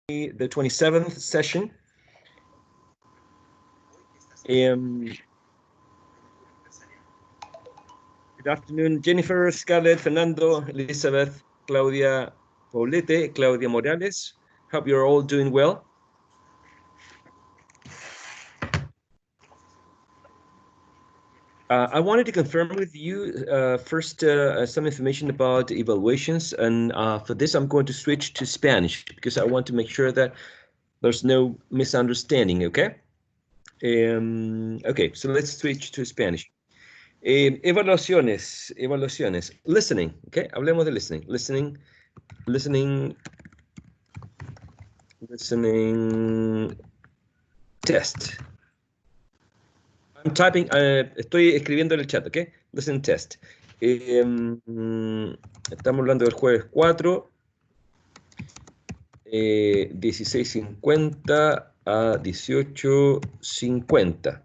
the 27th session. Good afternoon, Jennifer, Scarlett, Fernando, Elizabeth, Claudia Paulete, Claudia Morales. Hope you're all doing well. I wanted to confirm with you first some information about evaluations, and for this I'm going to switch to Spanish because I want to make sure that there's no misunderstanding, okay? Okay, so let's switch to Spanish. Evaluaciones. Listening, okay? Hablemos de listening. Listening test. I'm typing, estoy escribiendo en el chat, ¿ok? Listen test. Estamos hablando del jueves 4, 16:50 a 18:50.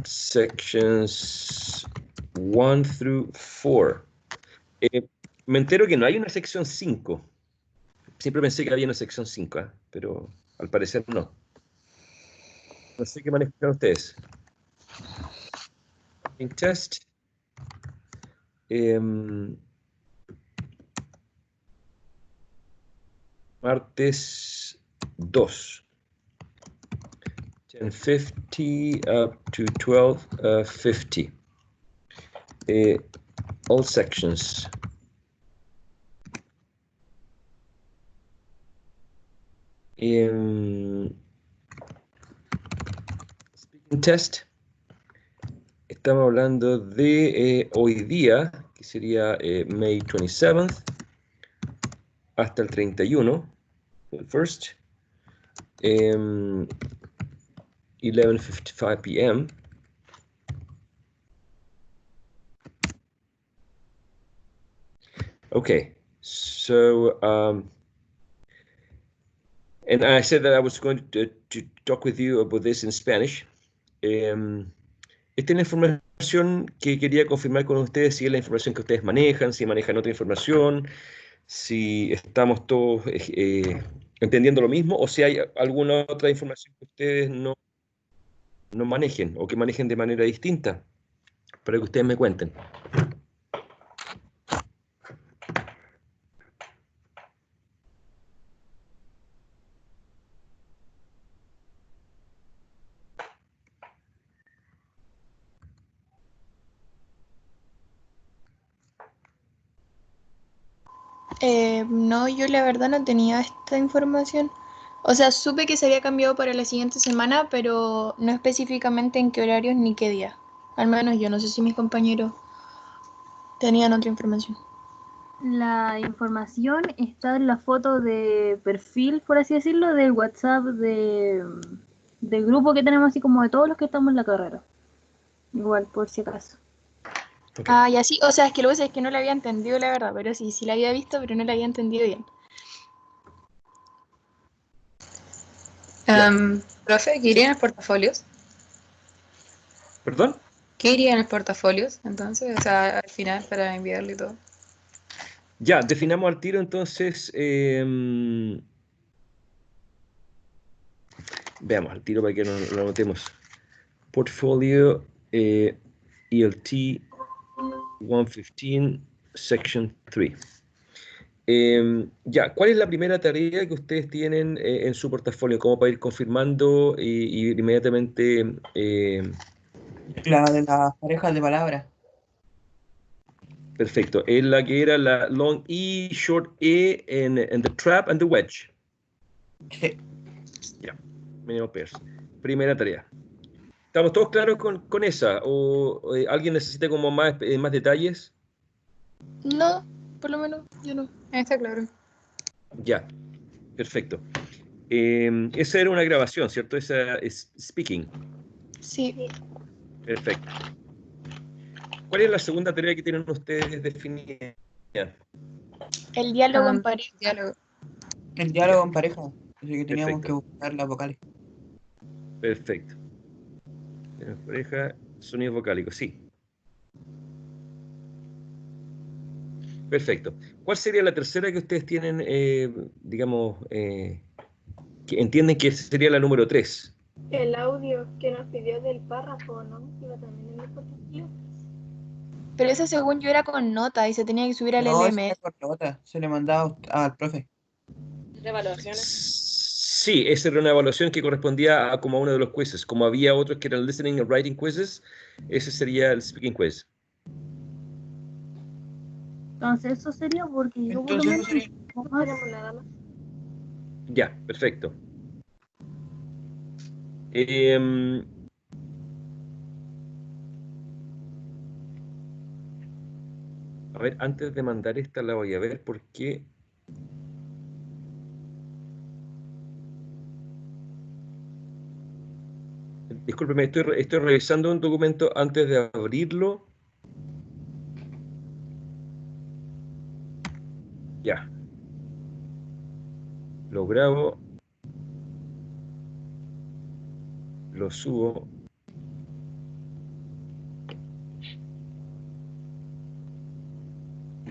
Sections 1 through 4. Me entero que no hay una sección 5. Siempre pensé que había una sección 5, pero al parecer no. No sé qué manejan ustedes. Test. Martes 2. 10:50 up to 12:50. All sections. Speaking test. Estamos hablando de hoy día, que sería May 27th, hasta el 31, el first, 11:55 p.m. Okay, so and I said that I was going to talk with you about this in Spanish. Esta es la información que quería confirmar con ustedes, si es la información que ustedes manejan, si manejan otra información, si estamos todos entendiendo lo mismo, o si hay alguna otra información que ustedes no manejen, o que manejen de manera distinta, para que ustedes me cuenten. No, yo la verdad no tenía esta información. O sea, supe que se había cambiado para la siguiente semana, pero no específicamente en qué horarios ni qué día. Al menos yo no sé si mis compañeros tenían otra información. La información está en la foto de perfil, por así decirlo, del WhatsApp del grupo que tenemos, así como de todos los que estamos en la carrera. Igual, por si acaso. Okay. Ah, y así, o sea, es que lo que pasa es que no la había entendido, la verdad, pero sí la había visto, pero no la había entendido bien. Profe, ¿qué iría en los portafolios? ¿Perdón? ¿Qué iría en los portafolios, entonces? O sea, al final, para enviarle y todo. Ya, definamos al tiro, entonces, veamos al tiro para que lo anotemos. Portfolio ELT115, Section 3. Ya, ¿cuál es la primera tarea que ustedes tienen en su portafolio? Como para ir confirmando y inmediatamente... La de las parejas de palabras. Perfecto. Es la que era la long E, short E, and the trap and the wedge. Sí. Ya, mínimo pairs. Primera tarea. ¿Estamos todos claros con esa? ¿O alguien necesita como más detalles? No, por lo menos yo no. Está claro. Ya, perfecto. Esa era una grabación, ¿cierto? Esa es speaking. Sí. Perfecto. ¿Cuál es la segunda tarea que tienen ustedes definida? El diálogo en pareja. El diálogo en pareja. Así que teníamos que buscar las vocales. Perfecto. Pareja, sonidos vocálicos, sí. Perfecto. ¿Cuál sería la tercera que ustedes tienen, digamos, que entienden que sería la número 3? El audio que nos pidió del párrafo, ¿no? Iba también en el portafolio. Pero ese según yo era con nota y se tenía que subir al No, esa era LMS. por nota. Se le mandaba al profe. ¿De evaluaciones? Sí, esa era una evaluación que correspondía a como a uno de los quizzes. Como había otros que eran listening and writing quizzes, ese sería el speaking quiz. Entonces eso sería porque yo por lo Entonces, eso menos sería. no No más. tenemos nada más. Ya, perfecto. Em, a ver, antes de mandar esta la voy a ver porque... Discúlpeme, estoy revisando un documento antes de abrirlo. Ya, lo grabo, lo subo.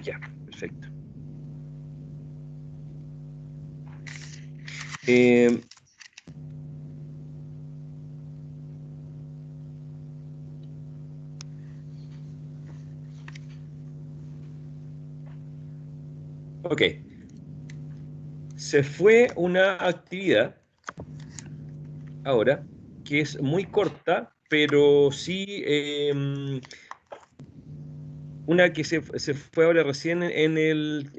Ya, perfecto. Em, ok, se fue una actividad ahora que es muy corta, pero sí una que se fue ahora recién en el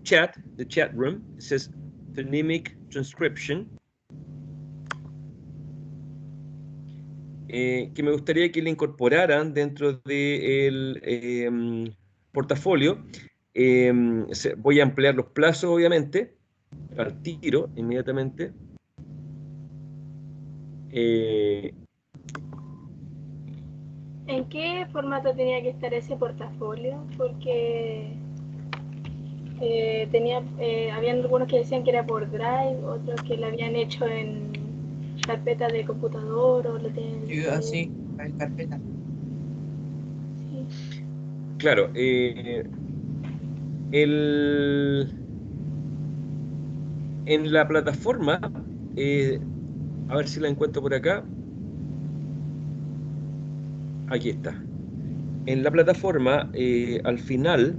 chat, the chat room, says phonemic transcription, que me gustaría que le incorporaran dentro del portafolio. Voy a ampliar los plazos, obviamente, al tiro, inmediatamente. Eh, ¿En qué formato tenía que estar ese portafolio? Porque habían algunos que decían que era por Drive, otros que lo habían hecho en carpeta de computador o lo tienen en Sí, el así, en carpeta. sí. claro, el, en la plataforma, a ver si la encuentro por acá. Aquí está. En la plataforma, al final,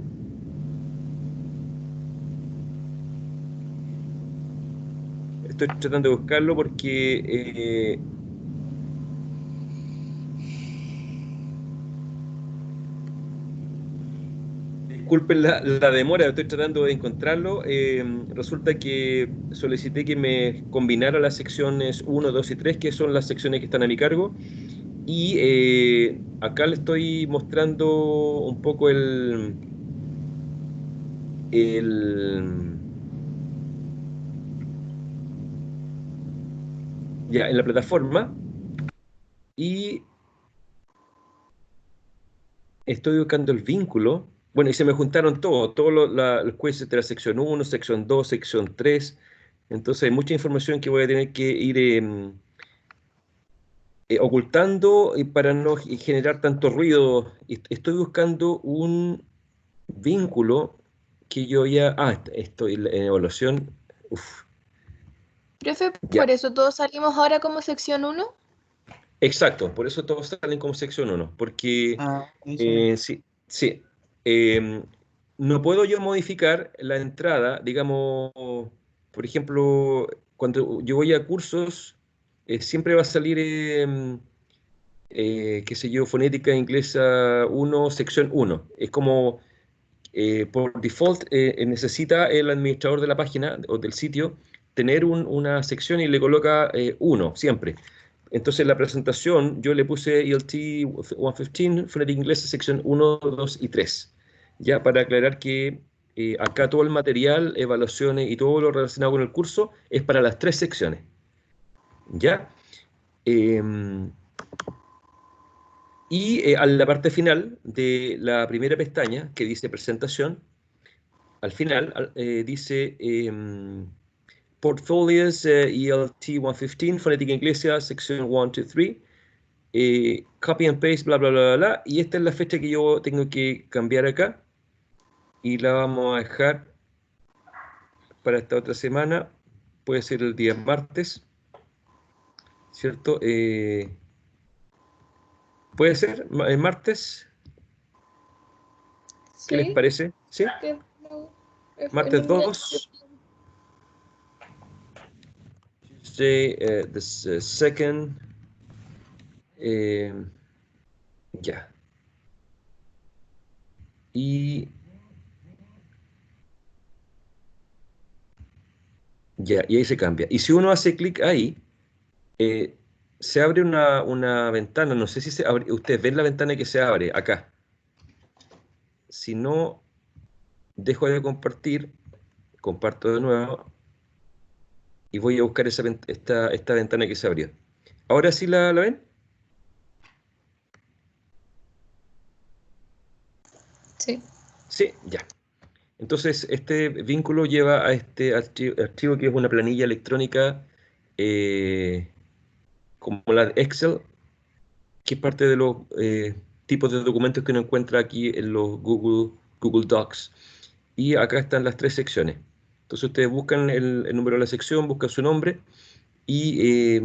estoy tratando de buscarlo porque disculpen la demora, estoy tratando de encontrarlo. Resulta que solicité que me combinara las secciones 1, 2 y 3, que son las secciones que están a mi cargo. Y acá le estoy mostrando un poco el, ya en la plataforma y estoy buscando el vínculo. Bueno, y se me juntaron todos los quizzes de la sección 1, sección 2, sección 3. Entonces hay mucha información que voy a tener que ir ocultando para no generar tanto ruido. Estoy buscando un vínculo que yo ya... Ah, estoy en evaluación. Uf, Profe, ya. por eso todos salimos ahora como sección 1. Exacto, por eso todos salen como sección 1, porque Ah, buenísimo. sí, sí, no puedo yo modificar la entrada, digamos, por ejemplo, cuando yo voy a cursos, siempre va a salir, qué sé yo, fonética inglesa 1, sección 1. Es como, por default, necesita el administrador de la página o del sitio tener una sección y le coloca 1 siempre. Entonces, en la presentación yo le puse ELT115, fonética inglesa, sección 1, 2 y 3. Ya para aclarar que acá todo el material, evaluaciones y todo lo relacionado con el curso es para las 3 secciones. ¿Ya? Em, y a la parte final de la primera pestaña, que dice presentación, al final dice Portfolios ELT115, fonética inglesa, sección 1, 2, 3. Copy and paste, bla, bla, bla, bla, bla. Y esta es la fecha que yo tengo que cambiar acá. y la vamos a dejar para esta otra semana. Puede ser el día martes, ¿cierto? Puede ser el martes. ¿Qué les Sí, parece? ¿Sí? que no, Martes ninguna. 2, Tuesday, the second. Ya. Y ya, y ahí se cambia. Y si uno hace clic ahí, eh, se abre una ventana. No sé si se abre. Ustedes ven la ventana que se abre acá. Si no, dejo de compartir, comparto de nuevo y voy a buscar esta ventana que se abrió. ¿Ahora sí la ven? Sí. Sí, ya. Entonces, este vínculo lleva a este archivo que es una planilla electrónica eh, como la de Excel, que es parte de los tipos de documentos que uno encuentra aquí en los Google Docs. Y acá están las tres secciones. Entonces ustedes buscan el número de la sección, buscan su nombre y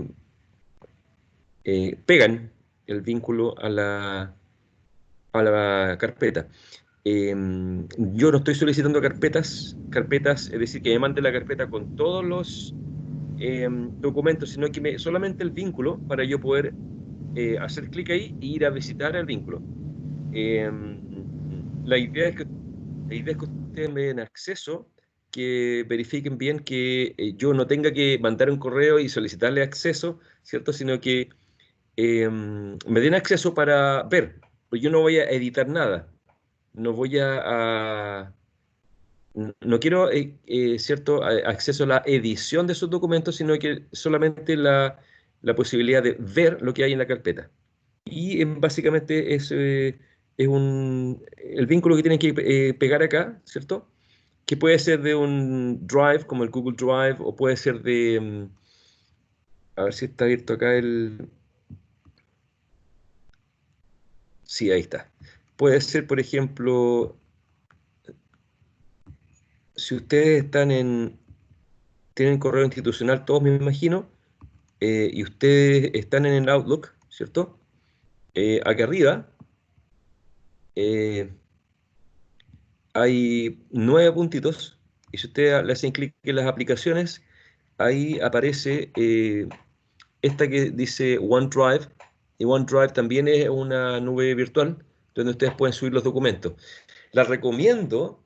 pegan el vínculo a la carpeta. Yo no estoy solicitando carpetas, es decir, que me mande la carpeta con todos los documentos, sino que solamente el vínculo para yo poder hacer clic ahí e ir a visitar el vínculo. La idea es que ustedes me den acceso, que verifiquen bien que yo no tenga que mandar un correo y solicitarle acceso, ¿cierto? Sino que me den acceso para ver, pues yo no voy a editar nada, no voy no quiero, ¿cierto?, acceso a la edición de esos documentos, sino que solamente la posibilidad de ver lo que hay en la carpeta. Y básicamente es el vínculo que tienen que pegar acá, ¿cierto? Que puede ser de un Drive, como el Google Drive, o puede ser a ver si está abierto acá Sí, ahí está. Puede ser, por ejemplo, si ustedes tienen correo institucional, todos me imagino, y ustedes están en el Outlook, ¿cierto? Aquí arriba eh, hay 9 puntitos, y si ustedes le hacen clic en las aplicaciones, ahí aparece esta que dice OneDrive, y OneDrive también es una nube virtual donde ustedes pueden subir los documentos. La recomiendo.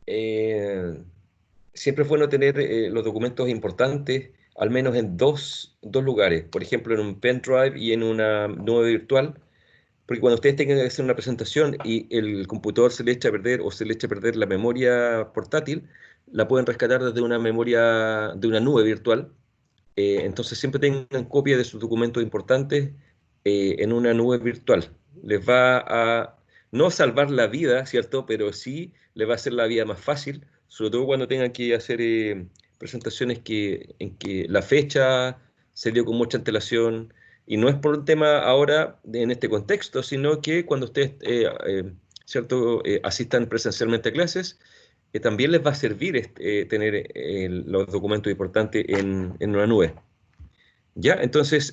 Siempre es bueno tener los documentos importantes al menos en dos lugares, por ejemplo en un pendrive y en una nube virtual, porque cuando ustedes tengan que hacer una presentación y el computador se le echa a perder o se le echa a perder la memoria portátil, la pueden rescatar desde una memoria de una nube virtual. Entonces siempre tengan copia de sus documentos importantes en una nube virtual. Les va a no salvar la vida, ¿cierto? Pero sí les va a hacer la vida más fácil, sobre todo cuando tengan que hacer presentaciones en que la fecha se dio con mucha antelación. Y no es por un tema ahora en este contexto, sino que cuando ustedes, ¿cierto? Asistan presencialmente a clases, también les va a servir tener los documentos importantes en una nube. ¿Ya? Entonces,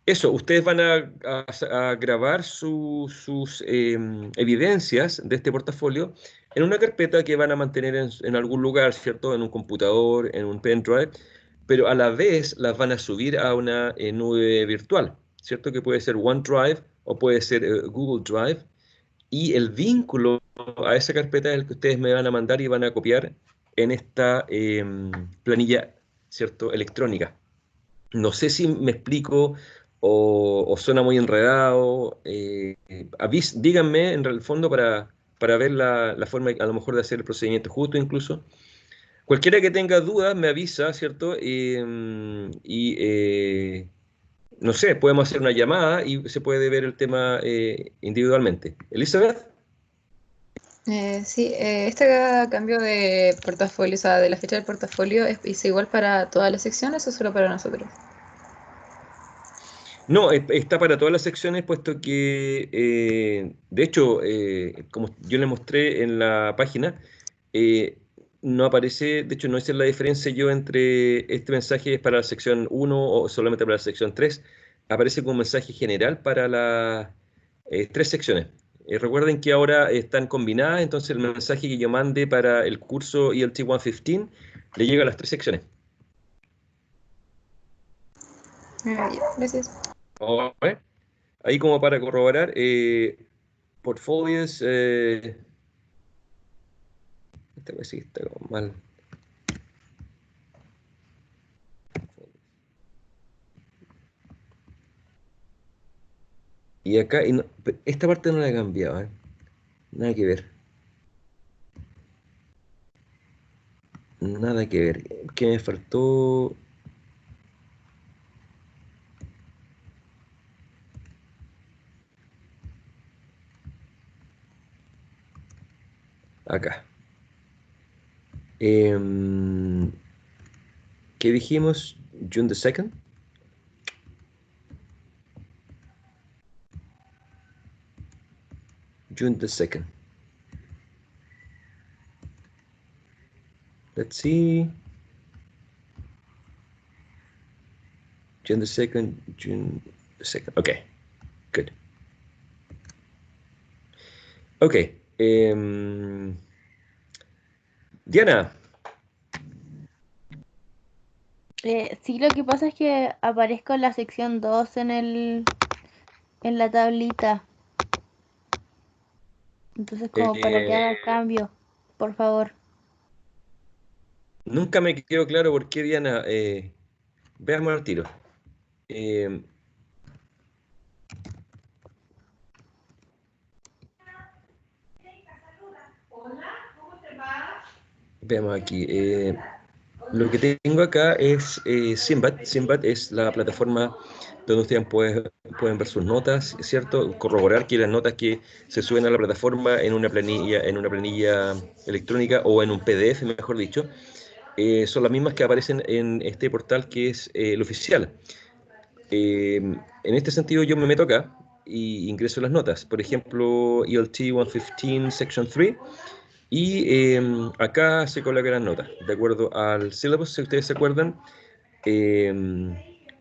eso, ustedes van a grabar sus evidencias de este portafolio en una carpeta que van a mantener en algún lugar, ¿cierto? En un computador, en un pendrive, pero a la vez las van a subir a una nube virtual, ¿cierto? Que puede ser OneDrive o puede ser Google Drive. Y el vínculo a esa carpeta es el que ustedes me van a mandar y van a copiar en esta planilla, ¿cierto? Electrónica. No sé si me explico o suena muy enredado. Díganme en el fondo para ver la forma a lo mejor de hacer el procedimiento justo incluso. Cualquiera que tenga dudas me avisa, ¿cierto? No sé, podemos hacer una llamada y se puede ver el tema individualmente. Elizabeth. Sí, este cambio de portafolio, o sea, de la fecha del portafolio, ¿es igual para todas las secciones o solo para nosotros? No, está para todas las secciones, puesto que, de hecho, como yo le mostré en la página, eh, no aparece, de hecho, no hice la diferencia yo entre este mensaje es para la sección 1 o solamente para la sección 3. Aparece como mensaje general para las tres secciones. Recuerden que ahora están combinadas, entonces el mensaje que yo mande para el curso ELT115 le llega a las tres secciones. Ya, gracias. ¿Ok? Ahí como para corroborar, portfolios, esta vez sí está como mal. Y acá, esta parte no la he cambiado, ¿eh? Nada que ver. Nada que ver. ¿Qué me faltó? Acá. Em, ¿Qué dijimos? June the 2nd. June the 2nd. Let's see. June the 2nd. June the 2nd. Okay. Good. Ok. Diana. Sí, lo que pasa es que aparezco en la sección 2 en la tablita. Entonces, como para que haga el cambio, por favor. Nunca me quedó claro por qué Diana. Veamos al tiro. Eh, Veamos aquí. Lo que tengo acá es Simbat. Simbat es la plataforma donde ustedes pueden ver sus notas, ¿cierto? Corroborar que las notas que se suben a la plataforma en una planilla electrónica o en un PDF, mejor dicho, son las mismas que aparecen en este portal que es el oficial. En este sentido, yo me meto acá y ingreso las notas. Por ejemplo, ELT115 Section 3. Y acá se colocan las notas, de acuerdo al syllabus, si ustedes se acuerdan.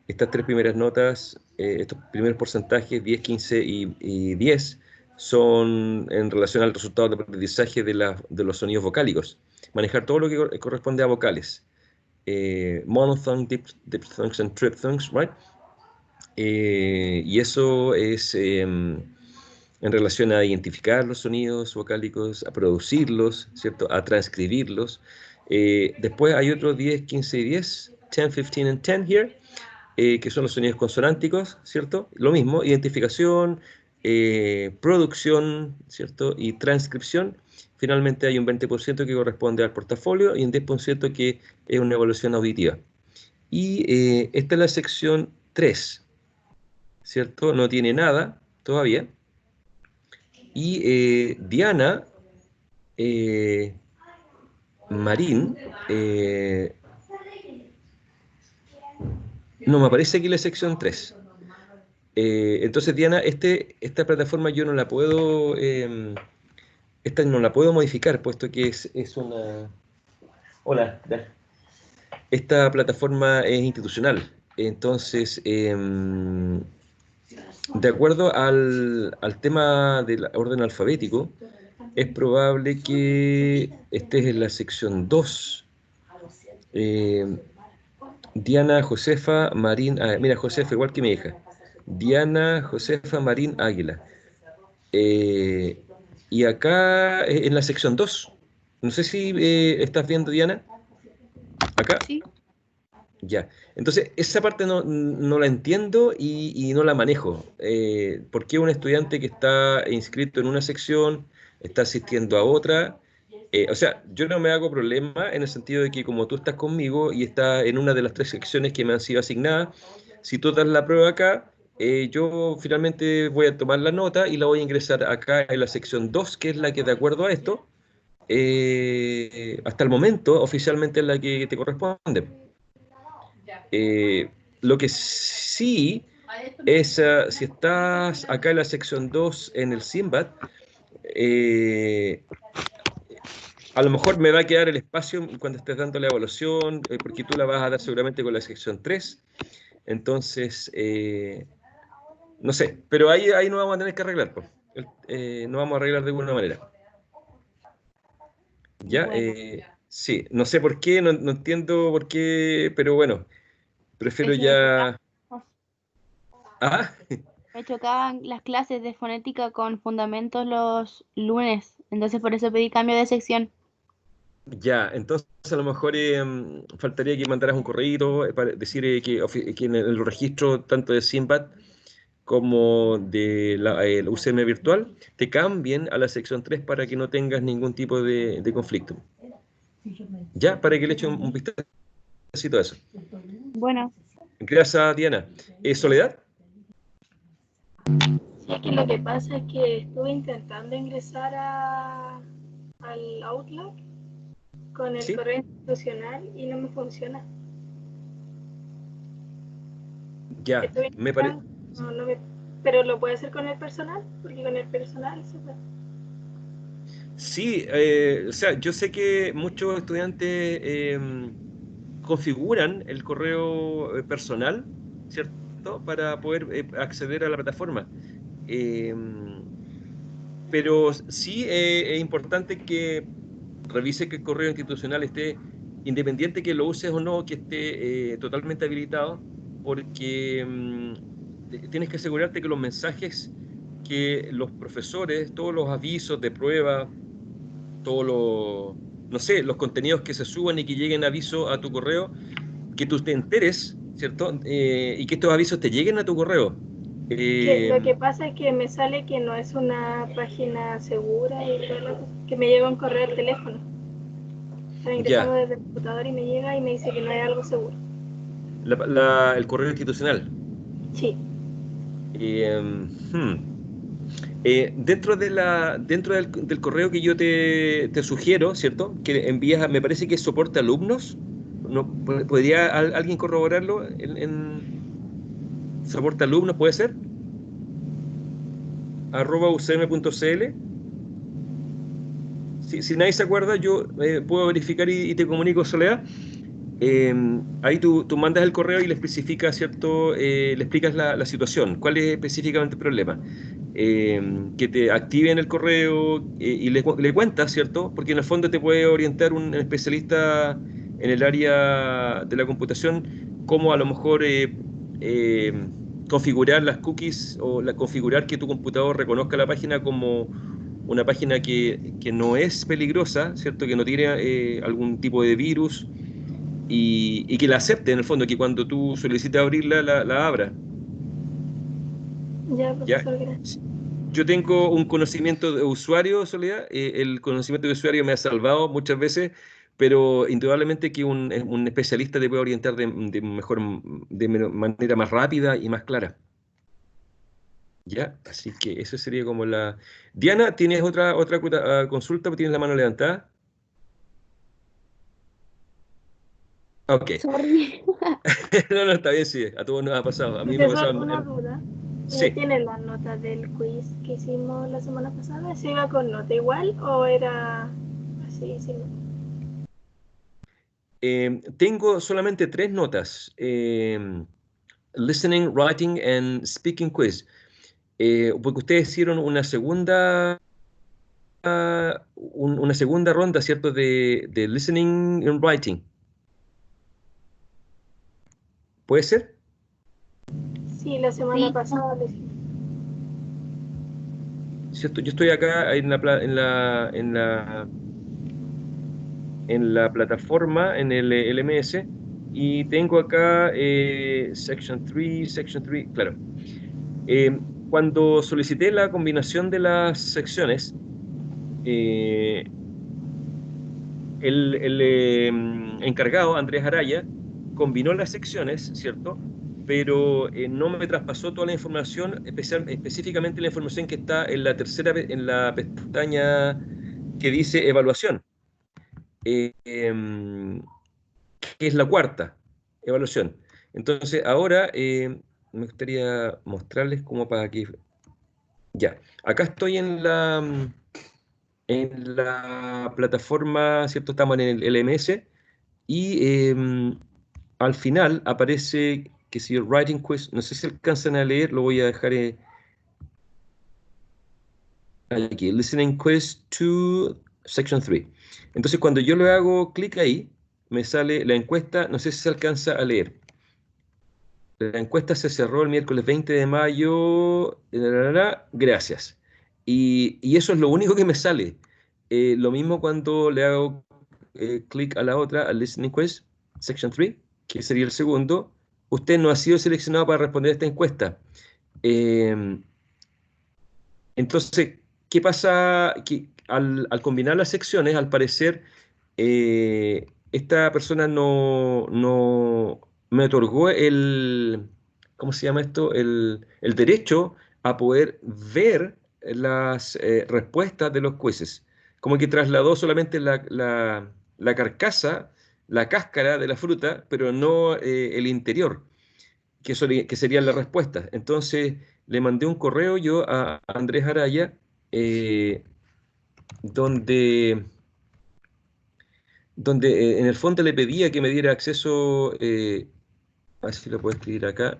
Estas tres primeras notas, estos primeros porcentajes, 10, 15 y 10, son en relación al resultado de aprendizaje de los sonidos vocálicos. Manejar todo lo que corresponde a vocales. Monophthong, diphthongs and triphthongs, right? Y eso es en relación a identificar los sonidos vocálicos, a producirlos, ¿cierto? A transcribirlos. Después hay otros 10, 15 y 10, 10, 15 and 10 here, que son los sonidos consonánticos, ¿cierto? Lo mismo, identificación, producción, ¿cierto? Y transcripción. Finalmente hay un 20% que corresponde al portafolio y un 10% que es una evaluación auditiva. Y esta es la sección 3, ¿cierto? No tiene nada todavía. Y Diana Marín, no me aparece aquí la sección 3. Entonces, Diana, esta plataforma yo no la puedo, esta no la puedo modificar, puesto que es una... Hola, esta plataforma es institucional. Entonces, de acuerdo al tema del orden alfabético, es probable que estés en la sección 2. Diana Josefa Marín, mira, Josefa, igual que mi hija. Diana Josefa Marín Águila. Eh, y acá en la sección 2. No sé si estás viendo, Diana. Acá. Sí. Ya. Entonces, esa parte no la entiendo y no la manejo. ¿Por qué un estudiante que está inscrito en una sección está asistiendo a otra? O sea, yo no me hago problema en el sentido de que como tú estás conmigo y estás en una de las tres secciones que me han sido asignadas, si tú das la prueba acá, yo finalmente voy a tomar la nota y la voy a ingresar acá en la sección 2, que es la que de acuerdo a esto, hasta el momento oficialmente es la que te corresponde. Lo que sí Si estás acá en la sección 2 en el SIMBAD, a lo mejor me va a quedar el espacio cuando estés dando la evaluación, porque tú la vas a dar seguramente con la sección 3. Entonces, no sé, pero ahí no vamos a tener que arreglar, pues. No vamos a arreglar de alguna manera. ¿Ya? Bueno. Sí, no sé por qué, no entiendo por qué, pero bueno, prefiero Es que me chocaban, ya... Ah, me chocaban las clases de fonética con fundamentos los lunes, entonces por eso pedí cambio de sección. ya, entonces a lo mejor faltaría que mandaras un correo para decir que en el registro tanto de Simbat como de la UCM virtual te cambien a la sección 3 para que no tengas ningún tipo de conflicto. Ya, para que le eche un vistacito a eso. Bueno, Gracias, Diana. ¿Soledad? Sí, es que lo que pasa es que estuve intentando ingresar al Outlook con el Sí, correo institucional y no me funciona. ya, Estuve me parece... intentando, pero lo puedo hacer con el personal, porque con el personal se puede. Sí, o sea, yo sé que muchos estudiantes configuran el correo personal, ¿cierto? Para poder acceder a la plataforma. Eh, pero sí es importante que revise que el correo institucional esté, independiente que lo uses o no, que esté totalmente habilitado, porque tienes que asegurarte que los mensajes que los profesores, todos los avisos de prueba, todos los, no sé, los contenidos que se suban y que lleguen aviso a tu correo, que tú te enteres, ¿cierto? Y que estos avisos te lleguen a tu correo. Es que lo Eh, que pasa es que me sale que no es una página segura y todo lo que me llega un correo al teléfono. Estaba ingresando ya, desde el computador y me llega y me dice que no es algo seguro. el correo institucional. Sí, Eh, hmm. Dentro del correo que yo te sugiero, ¿cierto? Que envías, me parece que es soporte alumnos. ¿No? ¿Podría alguien corroborarlo soporte alumnos, puede ser? @ucm.cl. Si nadie se acuerda, yo puedo verificar y te comunico, Soledad. Ahí tú mandas el correo y le especificas, ¿cierto? Le explicas la situación, cuál es específicamente el problema. Que te activen el correo y le cuentas, ¿cierto? Porque en el fondo te puede orientar un especialista en el área de la computación, cómo a lo mejor eh, configurar las cookies o configurar que tu computador reconozca la página como una página que no es peligrosa, ¿cierto? Que no tiene algún tipo de virus y que la acepte en el fondo, que cuando tú solicitas abrirla, la abra. ya, ¿Ya? profesor, gracias. Yo tengo un conocimiento de usuario, Soledad. El conocimiento de usuario me ha salvado muchas veces, pero indudablemente que un especialista te puede orientar de manera más rápida y más clara. ¿Ya? Así que eso sería como la... Diana, ¿tienes otra consulta? ¿Tienes la mano levantada? Ok. sorry. No, está bien, sí. A todos nos ha pasado. A mí me ha pasado Profesor, una duda. Sí. ¿Tiene las notas del quiz que hicimos la semana pasada? ¿Se iba con nota igual o era así, sin nota? Tengo solamente 3 notas. Listening, Writing and Speaking Quiz. Porque ustedes hicieron una segunda ronda, ¿cierto? De Listening and Writing. ¿Puede ser? Sí, la semana Sí, pasada lo hicimos. ¿Cierto? Yo estoy acá en la plataforma, en el LMS, y tengo acá Section 3, claro. Cuando solicité la combinación de las secciones, eh, el encargado, Andrés Araya, combinó las secciones, ¿cierto? Pero no me traspasó toda la información, específicamente la información que está en la en la pestaña que dice evaluación, que es la cuarta evaluación. Entonces, ahora me gustaría mostrarles como para que... Ya, acá estoy en la plataforma, ¿cierto? Estamos en el LMS y al final aparece que si el Writing Quiz, no sé si alcanzan a leer, lo voy a dejar aquí, Listening Quiz to Section 3. Entonces cuando yo le hago clic ahí, me sale la encuesta, no sé si se alcanza a leer. La encuesta se cerró el miércoles 20 de mayo. Gracias. Y eso es lo único que me sale. Lo mismo cuando le hago clic a la otra, al Listening Quiz, Section 3, que sería el segundo. Usted no ha sido seleccionado para responder a esta encuesta. Eh, entonces, ¿qué pasa? Que al combinar las secciones, al parecer, esta persona no me otorgó ¿cómo se llama esto? El derecho a poder ver las respuestas de los jueces. Como que trasladó solamente la carcasa, la cáscara de la fruta, pero no el interior que serían las respuestas. Entonces le mandé un correo yo a Andrés Araya, eh, donde, donde en el fondo le pedía que me diera acceso, a ver si lo puedo escribir acá,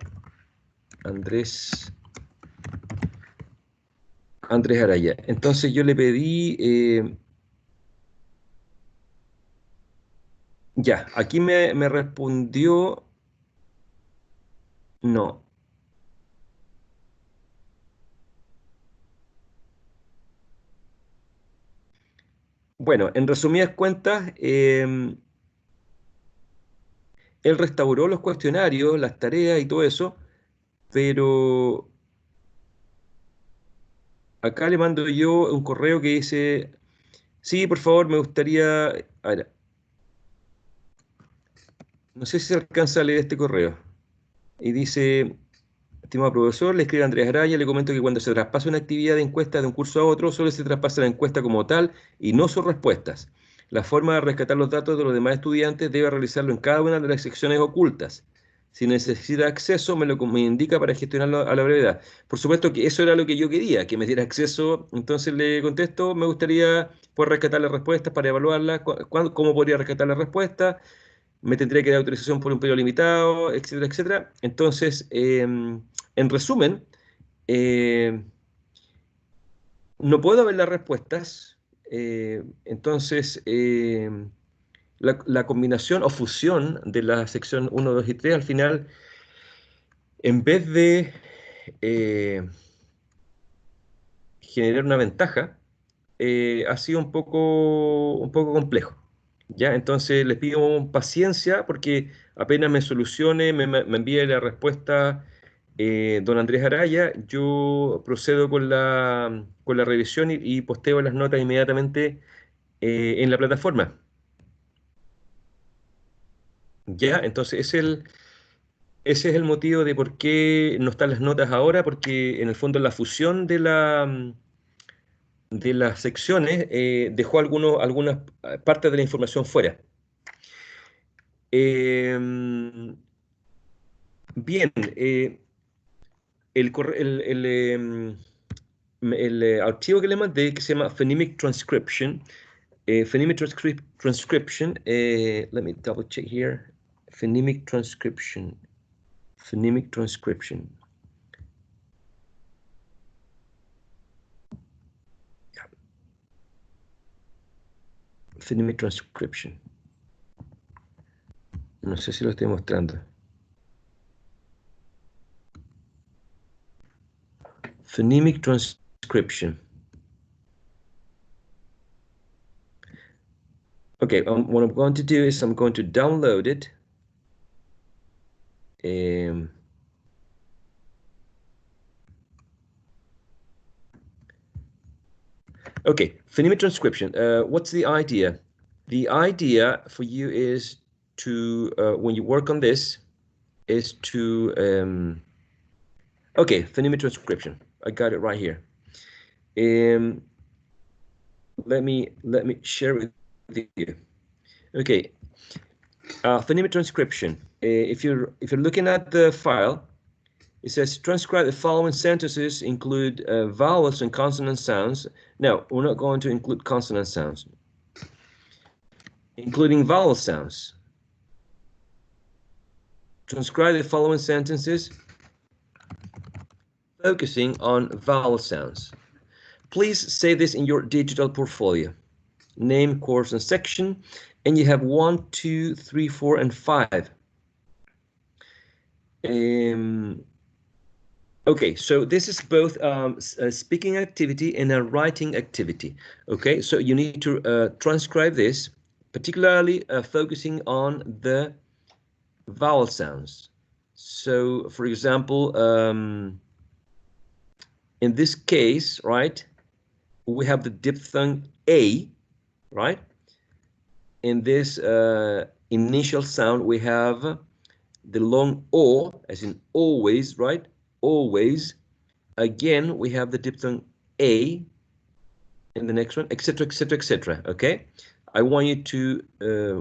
Andrés, Andrés Araya. Entonces yo le pedí, ya, aquí me respondió, no. Bueno, en resumidas cuentas, él restauró los cuestionarios, las tareas y todo eso, pero acá le mando yo un correo que dice, sí, por favor, me gustaría... A ver, no sé si se alcanza a leer este correo. Y dice, estimado profesor, le escribe Andrés Araya, le comento que cuando se traspasa una actividad de encuesta de un curso a otro, solo se traspasa la encuesta como tal y no sus respuestas. La forma de rescatar los datos de los demás estudiantes debe realizarlo en cada una de las secciones ocultas. Si necesita acceso, me indica para gestionarlo a la brevedad. Por supuesto que eso era lo que yo quería, que me diera acceso. Entonces le contesto, me gustaría poder rescatar las respuestas para evaluarlas, cómo podría rescatar las respuestas, me tendría que dar autorización por un periodo limitado, etcétera, etcétera. Entonces, en resumen, eh, no puedo ver las respuestas. Entonces, la combinación o fusión de la sección 1, 2 y 3, al final, en vez de generar una ventaja, ha sido un poco complejo. ¿Ya? Entonces les pido paciencia porque apenas me solucione, me envíe la respuesta don Andrés Araya, yo procedo con la revisión y posteo las notas inmediatamente en la plataforma. ¿Ya? Entonces ese es el motivo de por qué no están las notas ahora, porque en el fondo la fusión de las secciones dejó algunas partes de la información fuera. Bien, el archivo que le mandé, que se llama Phonemic Transcription, Transcription, let me double check here, Phonemic Transcription, Phonemic Transcription. Yeah. Phonemic Transcription. No sé si lo estoy mostrando. Phonemic Transcription. Okay, what I'm going to do is I'm going to download it. Okay, phonemic transcription. What's the idea? The idea for you is to, when you work on this, is to, okay, phonemic transcription. I got it right here. Let me share with you. Okay, phonemic transcription. If you're looking at the file, It says transcribe the following sentences, include vowels and consonant sounds. No, we're not going to include consonant sounds. Including vowel sounds. Transcribe the following sentences, focusing on vowel sounds. Please save this in your digital portfolio. Name, course, and section, and you have 1, 2, 3, 4, and 5. Okay, so this is both a speaking activity and a writing activity. Okay, so you need to transcribe this, particularly focusing on the vowel sounds. So, for example, in this case, right, we have the diphthong A, right? In this initial sound, we have the long O, as in always, right? Always. Again, we have the diphthong A in the next one, etc., etc., etc. Okay? I want you to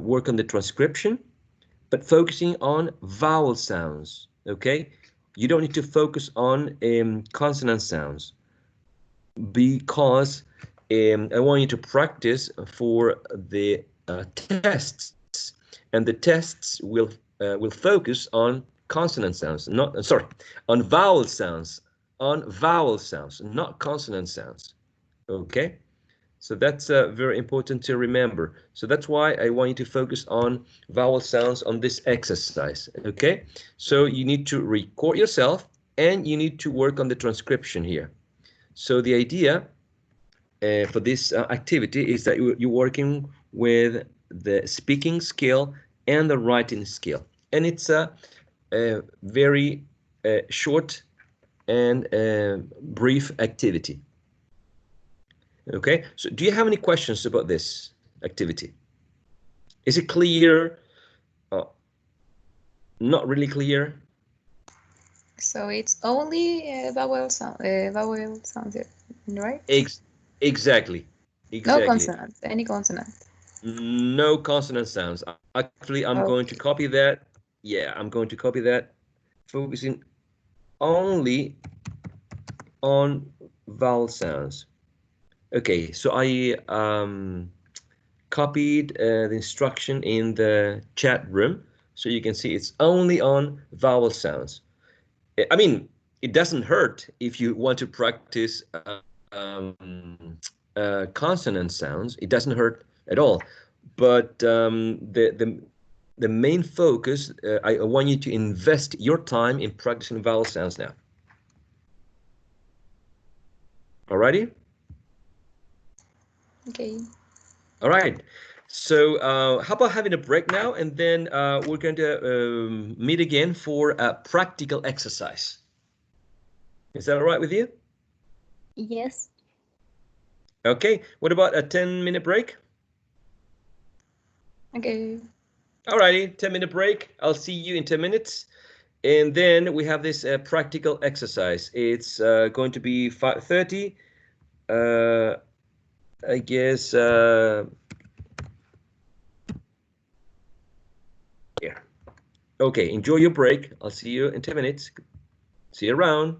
work on the transcription, but focusing on vowel sounds, okay? You don't need to focus on consonant sounds because I want you to practice for the tests, and the tests will focus on consonant sounds, not on vowel sounds, not consonant sounds. Okay, so that's very important to remember. So that's why I want you to focus on vowel sounds on this exercise. Okay, so you need to record yourself and you need to work on the transcription here. So the idea for this activity is that you're working with the speaking skill and the writing skill, and it's a very short and brief activity. Okay, so do you have any questions about this activity? Is it clear? Not really clear? So it's only vowel sounds, right? Exactly. No consonant, any consonant. No consonant sounds. Actually, I'm going to copy that. Yeah, I'm going to copy that, focusing only on vowel sounds. Okay, so I copied the instruction in the chat room, so you can see it's only on vowel sounds. I mean, it doesn't hurt if you want to practice consonant sounds. It doesn't hurt at all. But the main focus, I want you to invest your time in practicing vowel sounds now. Alrighty? Okay. All right. So how about having a break now, and then we're going to meet again for a practical exercise. Is that all right with you? Yes. Okay. What about a 10-minute break? Okay. All righty, 10-minute break. I'll see you in 10 minutes. And then we have this practical exercise. It's going to be 5:30. I guess yeah. Okay, enjoy your break. I'll see you in 10 minutes. See you around.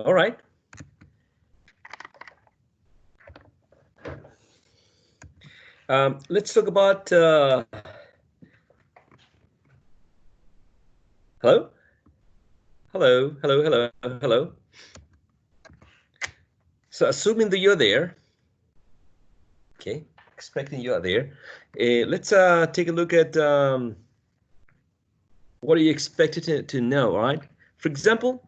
All right. Let's talk about hello? Hello, hello, hello, hello. So assuming that you're there, okay, expecting you are there, let's take a look at what are you expected to know, all right? For example,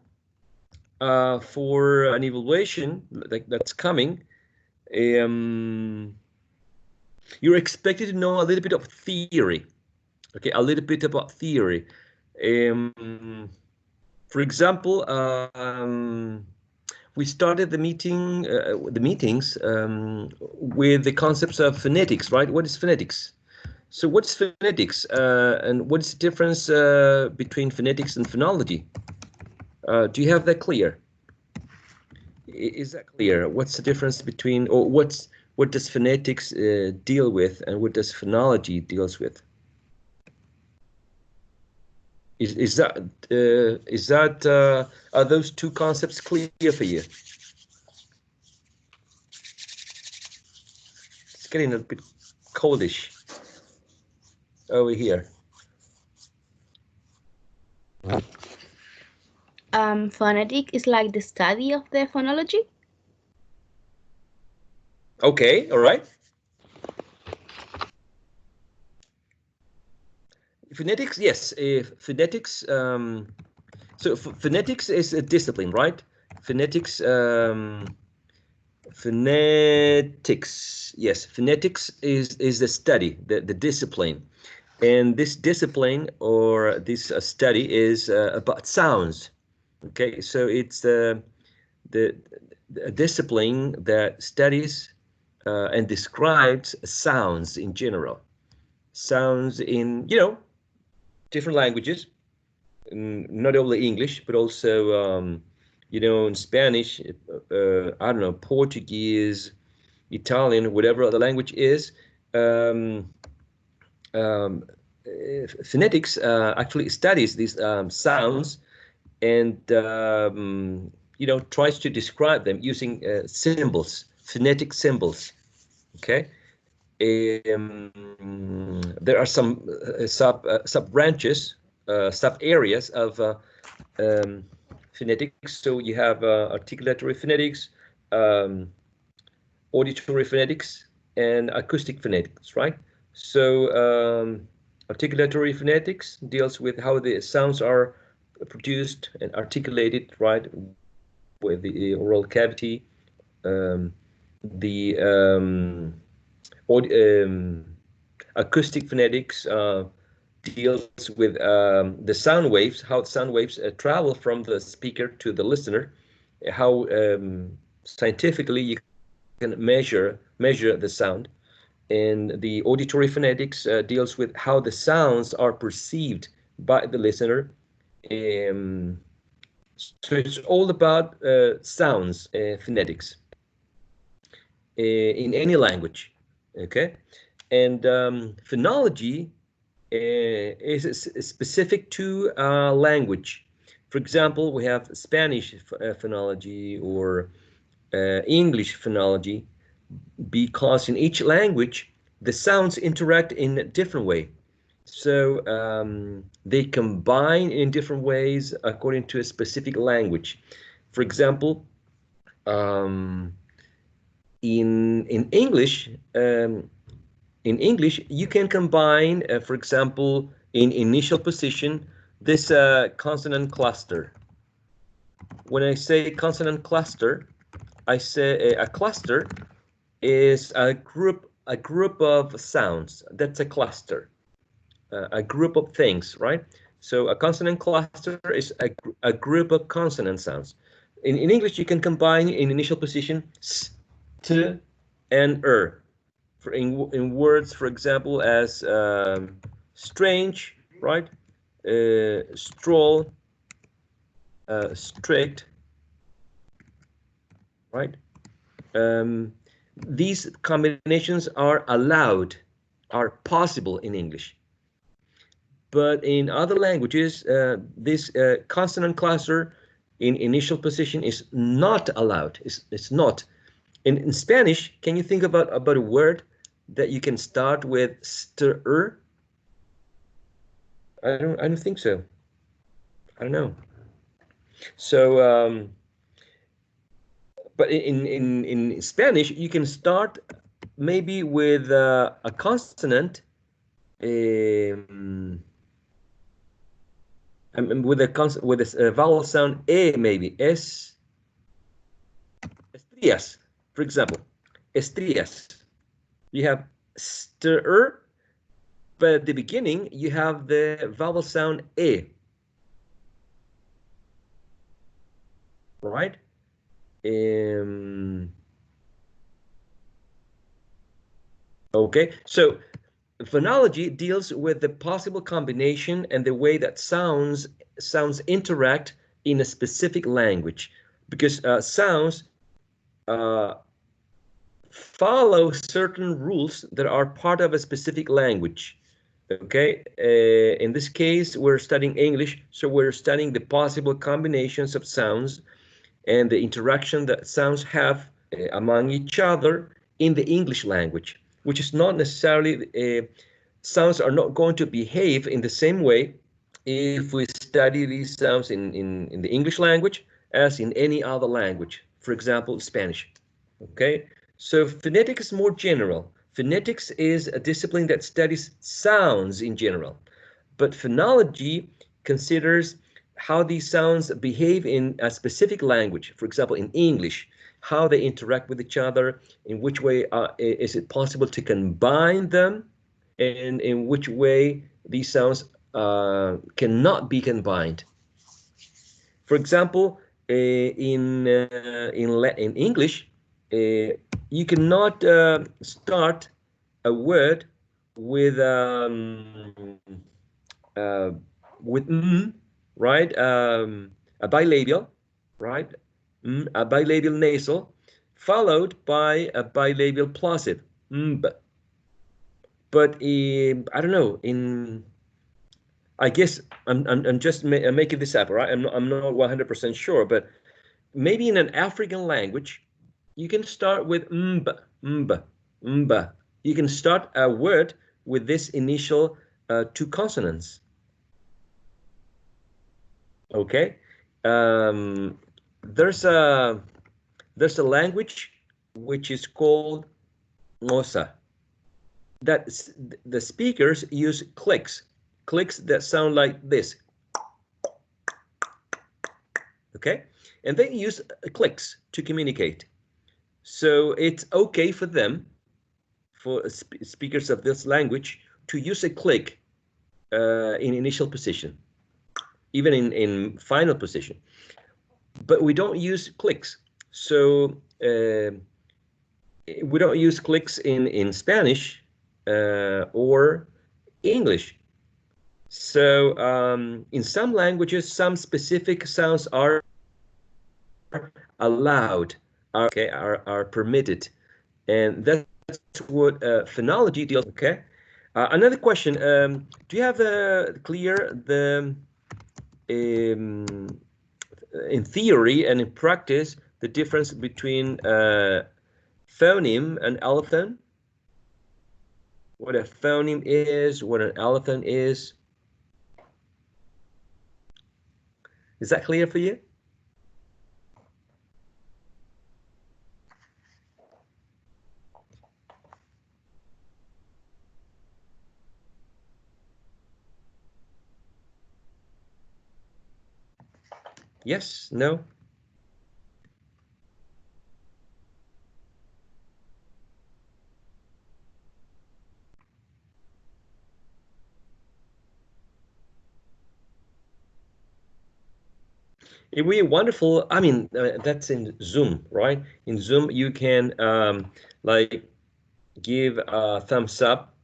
for an evaluation that's coming, you're expected to know a little bit of theory, okay, a little bit about theory. For example, we started the meetings with the concepts of phonetics, right? What is phonetics? So what's phonetics, and what's the difference between phonetics and phonology? Do you have that clear? Is that clear? What's the difference between, or what does phonetics deal with, and what does phonology deals with? Is that are those two concepts clear for you? It's getting a bit coldish over here. Phonetic is like the study of the phonology. Okay, all right. Phonetics, yes. Phonetics. So phonetics is a discipline, right? Phonetics. Phonetics. Yes, phonetics is the study, the discipline, and this discipline or this study is about sounds. Okay, so it's the discipline that studies and describes sounds in general. Sounds in, different languages, not only English, but also, in Spanish, I don't know, Portuguese, Italian, whatever the language is. Phonetics actually studies these sounds and, tries to describe them using symbols, phonetic symbols, okay? There are some sub-branches, sub-areas of phonetics. So you have articulatory phonetics, auditory phonetics, and acoustic phonetics, right? So articulatory phonetics deals with how the sounds are produced and articulated, right, with the oral cavity. Acoustic phonetics deals with the sound waves, how sound waves travel from the speaker to the listener, how scientifically you can measure the sound. And the auditory phonetics deals with how the sounds are perceived by the listener. So it's all about sounds, phonetics, in any language, okay? And phonology is specific to language. For example, we have Spanish phonology or English phonology, because in each language, the sounds interact in a different way. So they combine in different ways according to a specific language. For example, in English, you can combine, for example, in initial position, this consonant cluster. When I say consonant cluster, I say a cluster is a group of sounds. That's a cluster, a group of things, right? So a consonant cluster is a group of consonant sounds. In English, you can combine in initial position s, t, and for in words, for example, as strange, right? Stroll, strict, right? These combinations are allowed, are possible in English. But in other languages, this consonant cluster in initial position is not allowed. It's not. In Spanish, can you think about a word that you can start with stir? I don't think so. I don't know. So, but in Spanish, you can start maybe with a consonant, with a vowel sound e, maybe estrías, for example, estrías. You have stir, but at the beginning you have the vowel sound e. Right? Okay, so phonology deals with the possible combination and the way that sounds interact in a specific language, because sounds follow certain rules that are part of a specific language. Okay, in this case, we're studying English, so we're studying the possible combinations of sounds and the interaction that sounds have among each other in the English language, which is not necessarily, sounds are not going to behave in the same way if we study these sounds in the English language as in any other language, for example, Spanish. Okay, so phonetics is more general. Phonetics is a discipline that studies sounds in general, but phonology considers how these sounds behave in a specific language. For example, in English, how they interact with each other, in which way is it possible to combine them, and in which way these sounds cannot be combined. For example, in English, you cannot start a word with right? A bilabial, right? A bilabial nasal, followed by a bilabial plosive. But I don't know. I guess I'm just making this up, right? I'm not 100% sure, but maybe in an African language, you can start with mba. You can start a word with this initial two consonants. Okay, there's a language which is called Ngosa. That the speakers use clicks that sound like this. Okay, and they use clicks to communicate. So it's okay for them, for speakers of this language, to use a click in initial position, even in final position. But we don't use clicks. So we don't use clicks in Spanish or English. So in some languages, some specific sounds are allowed, are permitted, and that's what phonology deals. Okay. Another question: do you have clear the in theory and in practice the difference between phoneme and allophone? What a phoneme is, what an allophone is. Is that clear for you? Yes, no? It would be wonderful. I mean, that's in Zoom, right? In Zoom, you can like give a thumbs up,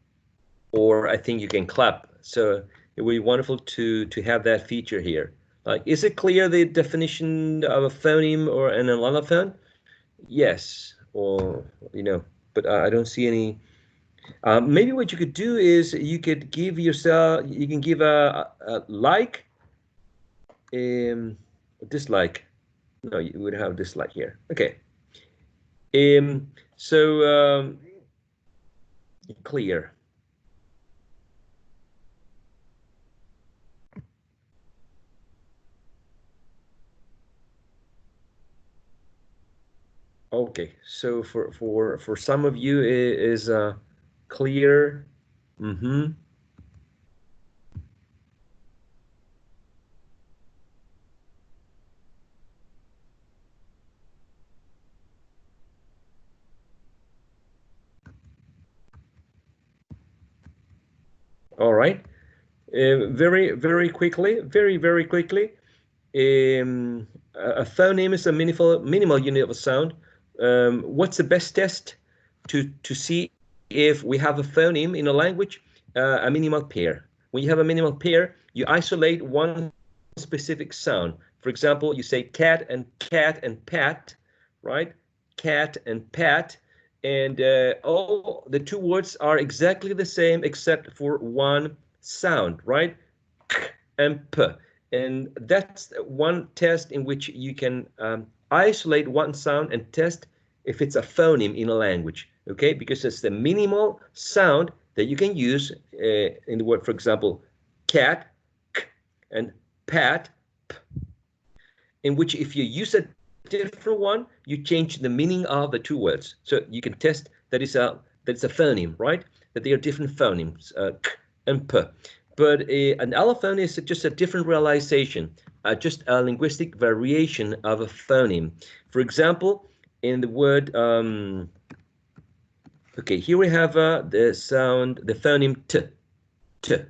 or I think you can clap. So it would be wonderful to have that feature here. Like, is it clear the definition of a phoneme or an allophone? Yes, or but I don't see any. Maybe what you could do is you could give yourself, you can give a like, dislike. No, you would have this like here. Okay. So clear. Okay, so for some of you it is clear. Mm-hmm. All right. Very quickly, very quickly. A phoneme is a minimal unit of sound. What's the best test to see if we have a phoneme in a language? A minimal pair. When you have a minimal pair, you isolate one specific sound. For example, you say cat and pat, right? Cat and pat, and all the two words are exactly the same except for one sound, right? K and p. And that's one test in which you can isolate one sound and test if it's a phoneme in a language, okay? Because it's the minimal sound that you can use in the word, for example, cat, k, and pat, p, in which if you use a different one, you change the meaning of the two words. So you can test that it's a phoneme, right? That they are different phonemes, k and p. But an allophone is just a different realization, just a linguistic variation of a phoneme. For example, in the word, okay, here we have the sound, the phoneme t,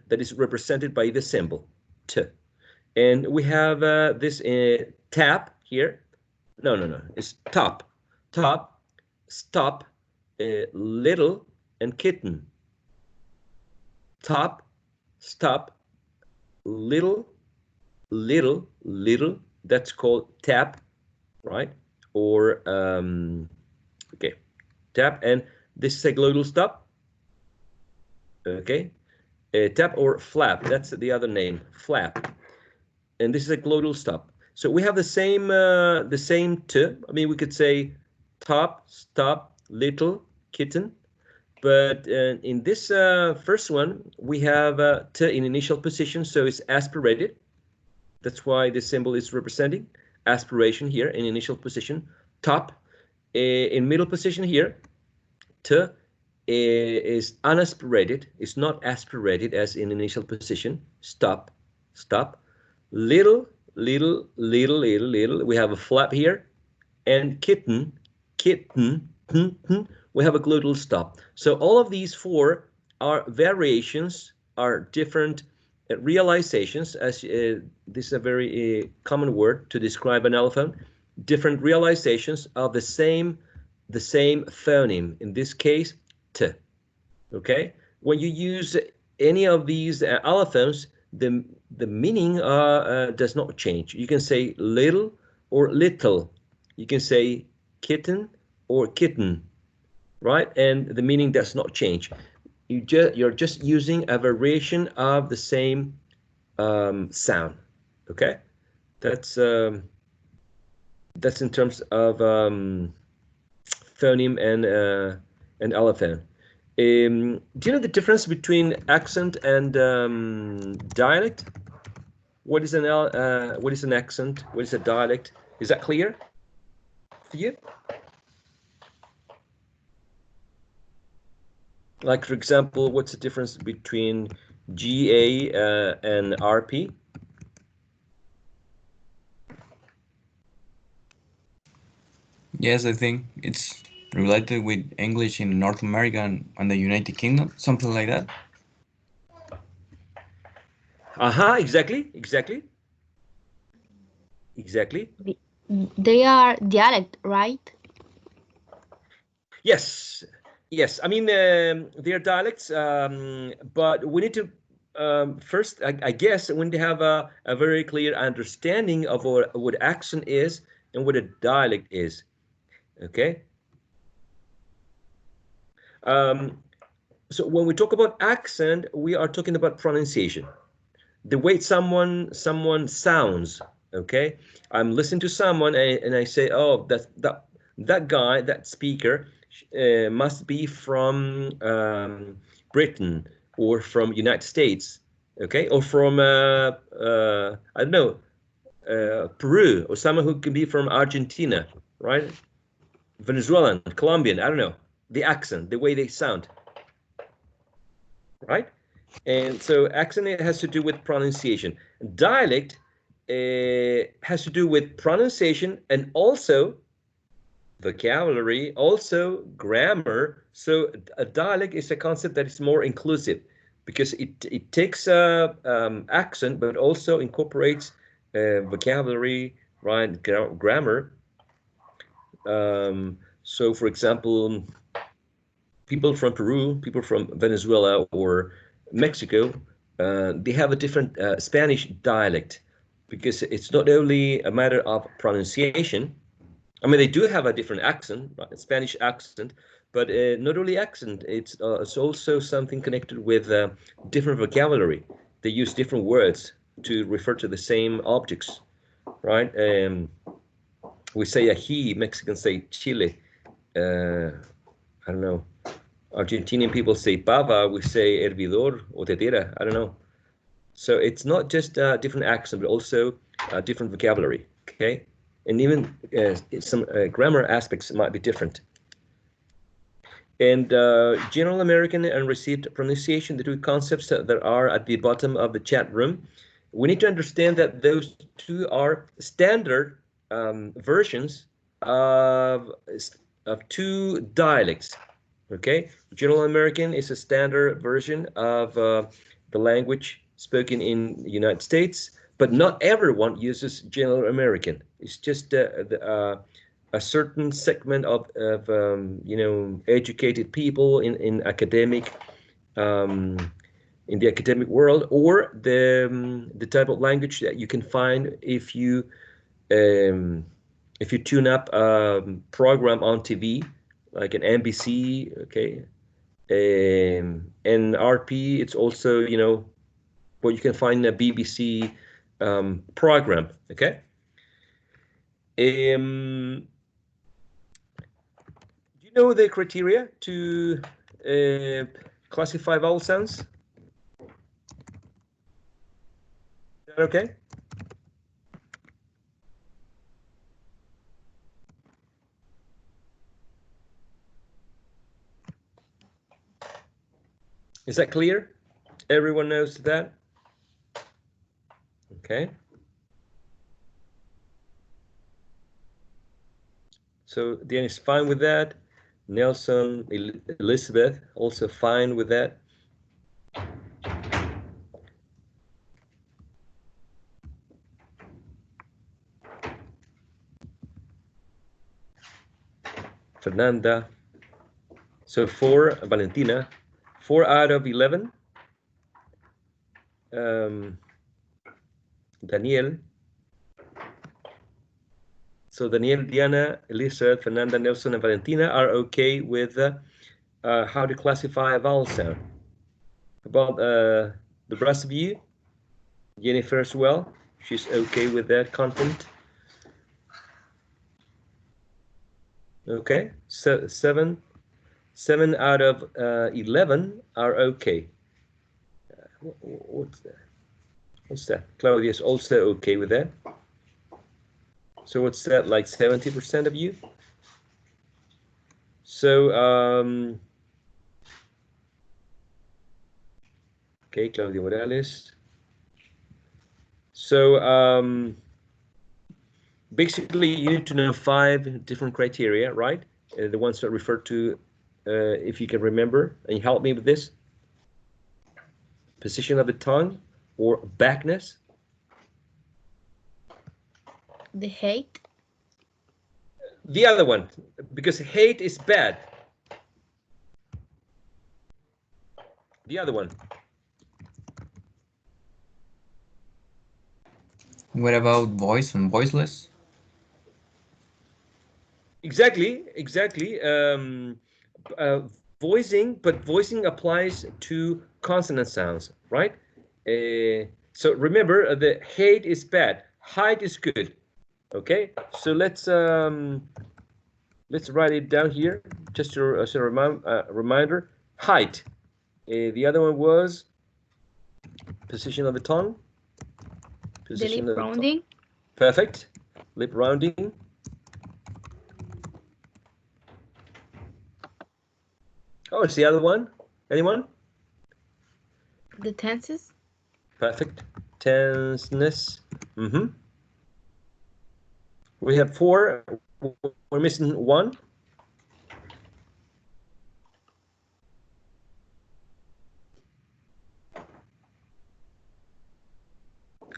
that is represented by the symbol t. And we have this tap here. No, it's top, stop, little, and kitten. Top, stop, little, that's called tap, right? Or, okay, tap, and this is a glottal stop, okay? Tap or flap, that's the other name, flap. And this is a glottal stop. So we have the same t. I mean, we could say top, stop, little, kitten. But in this first one, we have t in initial position, so it's aspirated. That's why this symbol is representing aspiration here in initial position. Top. In middle position here, t is unaspirated. It's not aspirated as in initial position. Stop, stop. Little. We have a flap here. And kitten. We have a glottal stop. So all of these four are variations, are different realizations, as this is a very common word to describe an allophone, different realizations of the same phoneme, in this case, t. Okay? When you use any of these allophones, the meaning does not change. You can say little or little. You can say kitten or kitten, right? And the meaning does not change. You're just using a variation of the same sound. Okay, that's in terms of phoneme and allophone. Do you know the difference between accent and dialect? What is an accent? What is a dialect? Is that clear for you? Like, for example, what's the difference between GA and RP? Yes, I think it's related with English in North America and the United Kingdom, something like that. Exactly. They are dialect, right? Yes. I mean, they are dialects, but we need to first, I guess, when they have a very clear understanding of what accent is and what a dialect is. Okay. So when we talk about accent, we are talking about pronunciation, the way someone sounds, Okay, I'm listening to someone and I say, oh, that guy, that speaker must be from Britain or from United States, okay, or from I don't know, Peru, or someone who can be from Argentina, right? Venezuelan, Colombian, I don't know, the accent, the way they sound, right? And so accent has to do with pronunciation. Dialect has to do with pronunciation and also vocabulary, also grammar. So a dialect is a concept that is more inclusive because it takes accent, but also incorporates vocabulary, right, grammar. So, for example, people from Peru, people from Venezuela or Mexico, they have a different Spanish dialect because it's not only a matter of pronunciation. I mean, they do have a different accent, right? A Spanish accent, but not only accent, it's also something connected with different vocabulary. They use different words to refer to the same objects, right? We say ají, Mexicans say chile. I don't know. Argentinian people say pava, we say hervidor or tetera, I don't know. So it's not just a different accent, but also a different vocabulary, okay? And even some grammar aspects might be different. And General American and Received Pronunciation, the two concepts that are at the bottom of the chat room. We need to understand that those two are standard versions of two dialects. Okay, General American is a standard version of the language spoken in the United States, but not everyone uses General American. It's just a certain segment of educated people in academic in the academic world, or the type of language that you can find if you tune up a program on TV like an NBC, okay, and RP. It's also what you can find in a BBC program, okay. Do you know the criteria to classify vowel sounds? Is that okay? Is that clear? Everyone knows that? Okay. So Dan is fine with that. Nelson, Elizabeth, also fine with that. Fernanda. So 4, Valentina, 4 out of 11. Daniel. So Daniel, Diana, Elizabeth, Fernanda, Nelson, and Valentina are okay with how to classify a vowel sound. About the rest of you, Jennifer as well, she's okay with that content. Okay, so 7 out of 11 are okay. What's that? What's that? Claudia is also okay with that. So what's that, like 70% of you? So, okay, Claudia Morales. So, basically, you need to know 5 different criteria, right? The ones that refer to, if you can remember, and help me with this. Position of the tongue or backness. The hate. The other one, because hate is bad. The other one. What about voice and voiceless? Exactly. Voicing, but voicing applies to consonant sounds, right? So remember, the hate is bad. height is good. Okay, so let's write it down here just as a reminder. Height. The other one was position of the tongue. The lip rounding. Perfect. Lip rounding. Oh, it's the other one. Anyone? The tenses. Perfect. Tenseness. We have 4. We're missing 1.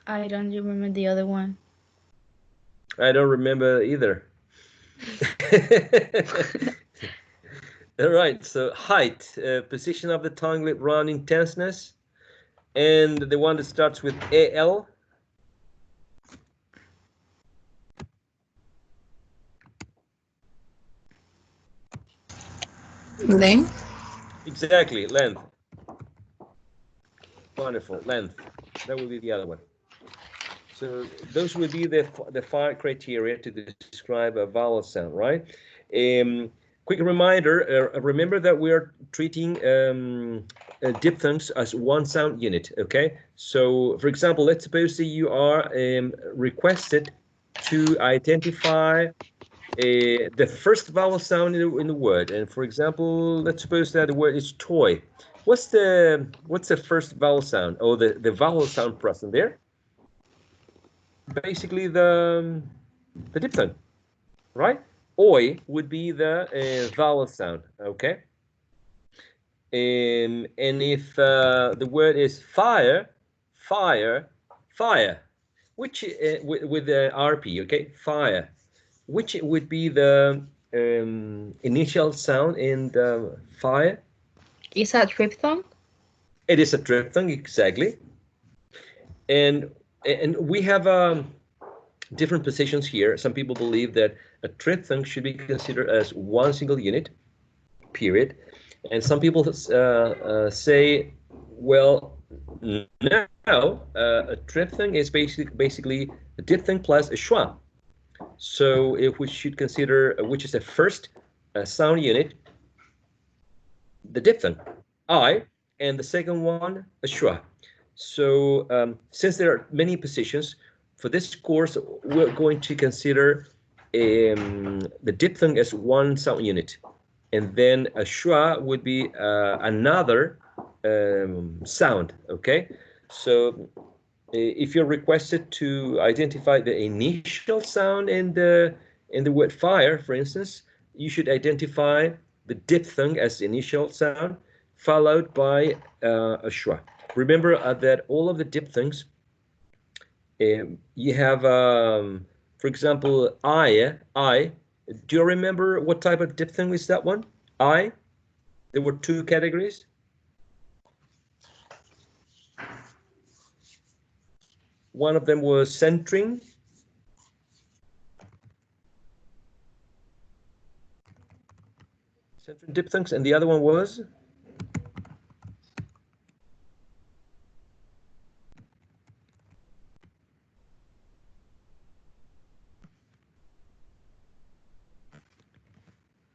I don't remember the other one. I don't remember either. All right, so height, position of the tongue, lip rounding, tenseness, and the one that starts with AL. Length. Exactly, length. Wonderful, length. That would be the other one. So those would be the 5 criteria to describe a vowel sound, right? Quick reminder, remember that we are treating diphthongs as one sound unit, okay? So, for example, let's suppose that you are requested to identify the first vowel sound in the word. And for example, let's suppose that the word is toy. What's the first vowel sound, or the vowel sound present there? Basically the diphthong, right? Oi would be the vowel sound, okay? And if the word is fire, which with the RP, okay? Fire, which would be the initial sound in the fire? Is that triphthong? It is a triphthong, exactly. And we have different positions here. Some people believe that a triphthong should be considered as one single unit, period. And some people say, well, no, a triphthong is basically a diphthong plus a schwa. So if we should consider which is the first sound unit, the diphthong, I, and the second one, a schwa. So since there are many positions, for this course, we're going to consider the diphthong as one sound unit. And then a schwa would be another sound, okay? So if you're requested to identify the initial sound in the word fire, for instance, you should identify the diphthong as the initial sound, followed by a schwa. Remember that all of the diphthongs, you have, for example, I. Do you remember what type of diphthong is that one? I. There were 2 categories. One of them was centering. Centering diphthongs, and the other one was?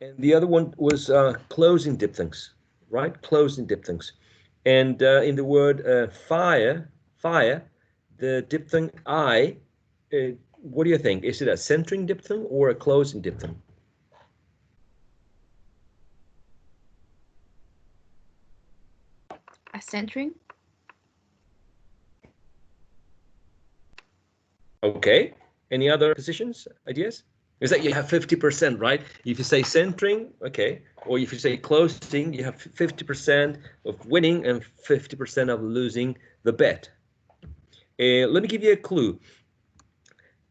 And the other one was closing diphthongs, right? Closing diphthongs. And in the word fire, the diphthong I, what do you think? Is it a centering diphthong or a closing diphthong? A centering? Okay. Any other positions, ideas? Is that you have 50%, right? If you say centering, okay. Or if you say closing, you have 50% of winning and 50% of losing the bet. Let me give you a clue.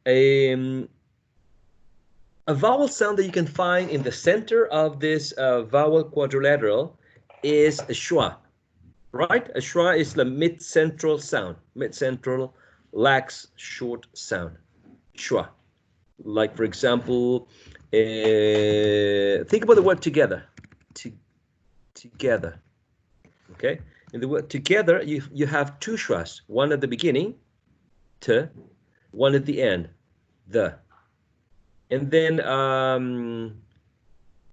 A vowel sound that you can find in the center of this vowel quadrilateral is a schwa, right? A schwa is the mid-central sound, mid-central, lax, short sound, schwa. Like, for example, think about the word together. Together, okay? In the word together, you have 2 schwas, one at the beginning, t, one at the end, the. And then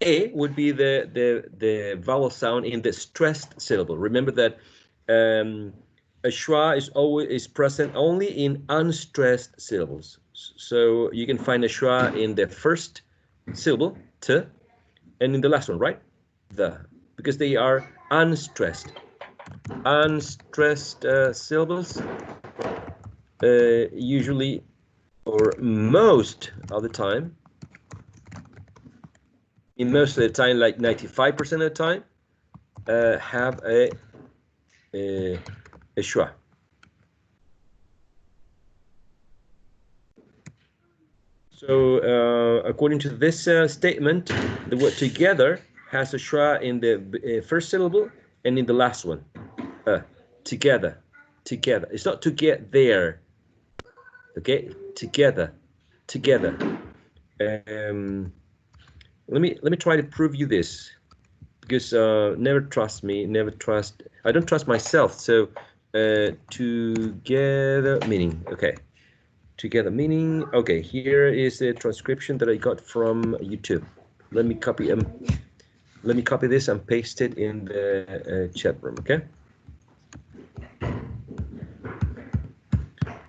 A would be the vowel sound in the stressed syllable. Remember that a schwa is present only in unstressed syllables. So you can find a schwa in the first syllable, t, and in the last one, right? The, because they are unstressed. Unstressed syllables usually, or most of the time, in most of the time, like 95% of the time, have a schwa. So according to this statement, the word together has a schwa in the first syllable and in the last one. Together, together. It's not to get there. Okay, together, together. Let me try to prove you this, because never trust me, never trust. I don't trust myself. So together meaning. Okay. Together meaning. Okay, here is the transcription that I got from YouTube. Let me copy this and paste it in the chat room. Okay.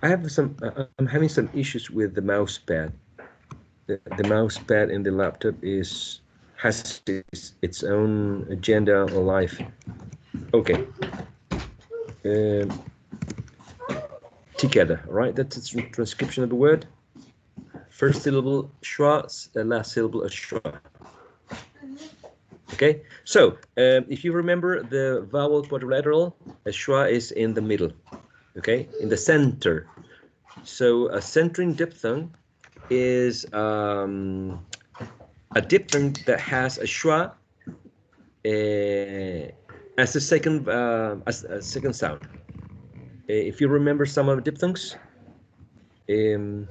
I'm having some issues with the mouse pad. The mouse pad in the laptop has its own agenda or life. Okay. Together, right? That's the transcription of the word. First syllable schwa, last syllable a schwa. Okay, so if you remember the vowel quadrilateral, a schwa is in the middle, okay, in the center. So a centering diphthong is a diphthong that has a schwa as a second sound. If you remember some of the diphthongs, so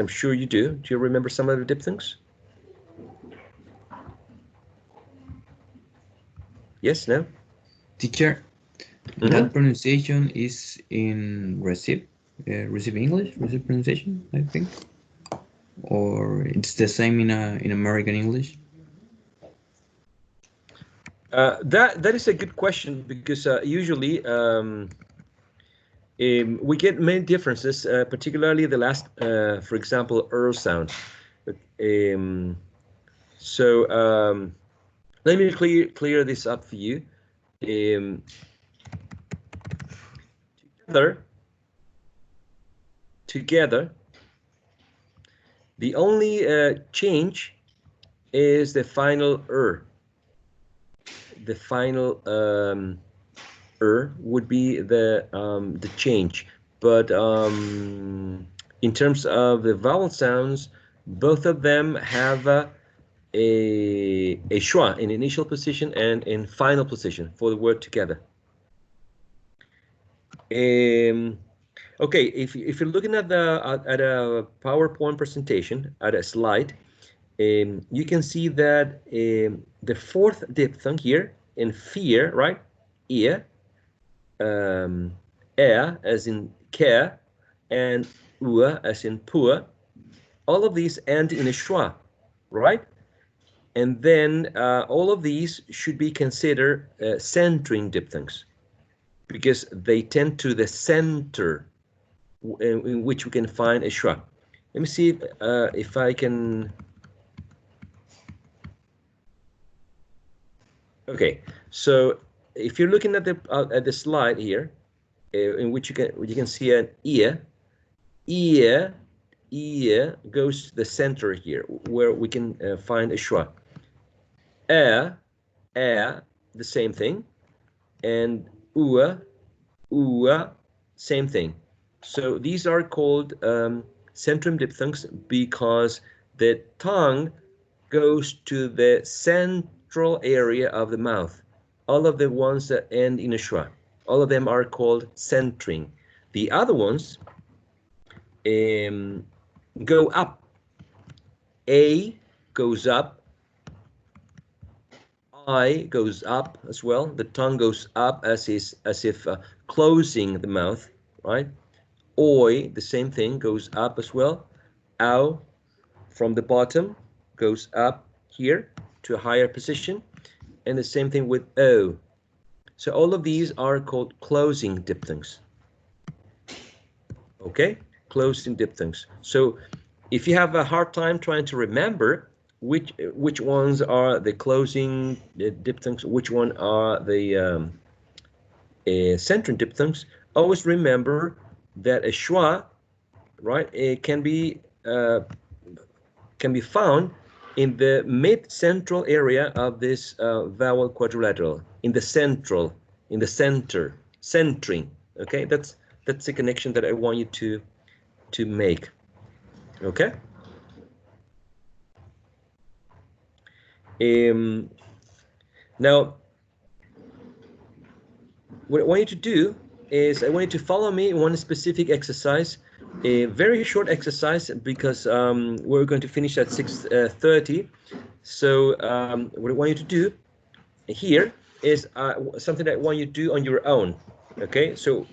I'm sure you do. Do you remember some of the diphthongs? Yes, no? Teacher, that pronunciation is in receive English, receive pronunciation, I think, or it's the same in American English. That is a good question, because usually we get many differences, particularly the last, for example, sound. So let me clear this up for you. Together, the only change is the final The final would be the change, but in terms of the vowel sounds, both of them have a schwa in initial position and in final position for the word together. Okay, if you're looking at a PowerPoint presentation, at a slide, you can see that the fourth diphthong here in fear, right? Ear, as in care, and ua as in poor. All of these end in a schwa, right? And then all of these should be considered centering diphthongs, because they tend to the center in which we can find a schwa. Let me see if I can. Okay, so if you're looking at the slide here, in which you can see an ear goes to the center here, where we can find a schwa. Air, the same thing, and ua, same thing. So these are called centrum diphthongs because the tongue goes to the central area of the mouth. All of the ones that end in a schwa, all of them are called centering. The other ones go up. A goes up. I goes up as well. The tongue goes up as if closing the mouth, right? Oi, the same thing, goes up as well. Ow, from the bottom, goes up here to a higher position. And the same thing with O. So all of these are called closing diphthongs. Okay, closing diphthongs. So if you have a hard time trying to remember which ones are the closing diphthongs, which one are the centering diphthongs, always remember that a schwa, right, it can be found in the mid-central area of this vowel quadrilateral, in the center, centering. Okay, that's the connection that I want you to make. Okay. Now, what I want you to do is I want you to follow me in one specific exercise, a very short exercise, because we're going to finish at 6:30. So what I want you to do here is something that I want you to do on your own. Okay, so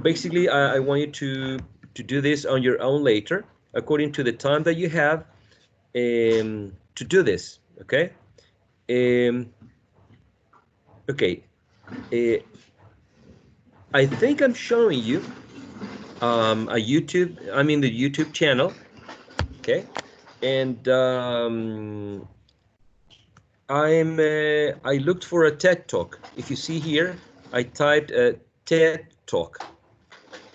basically I want you to do this on your own later, according to the time that you have to do this. Okay. Okay. I think I'm showing you the YouTube channel. Okay. And I looked for a TED Talk. If you see here, I typed TED Talk.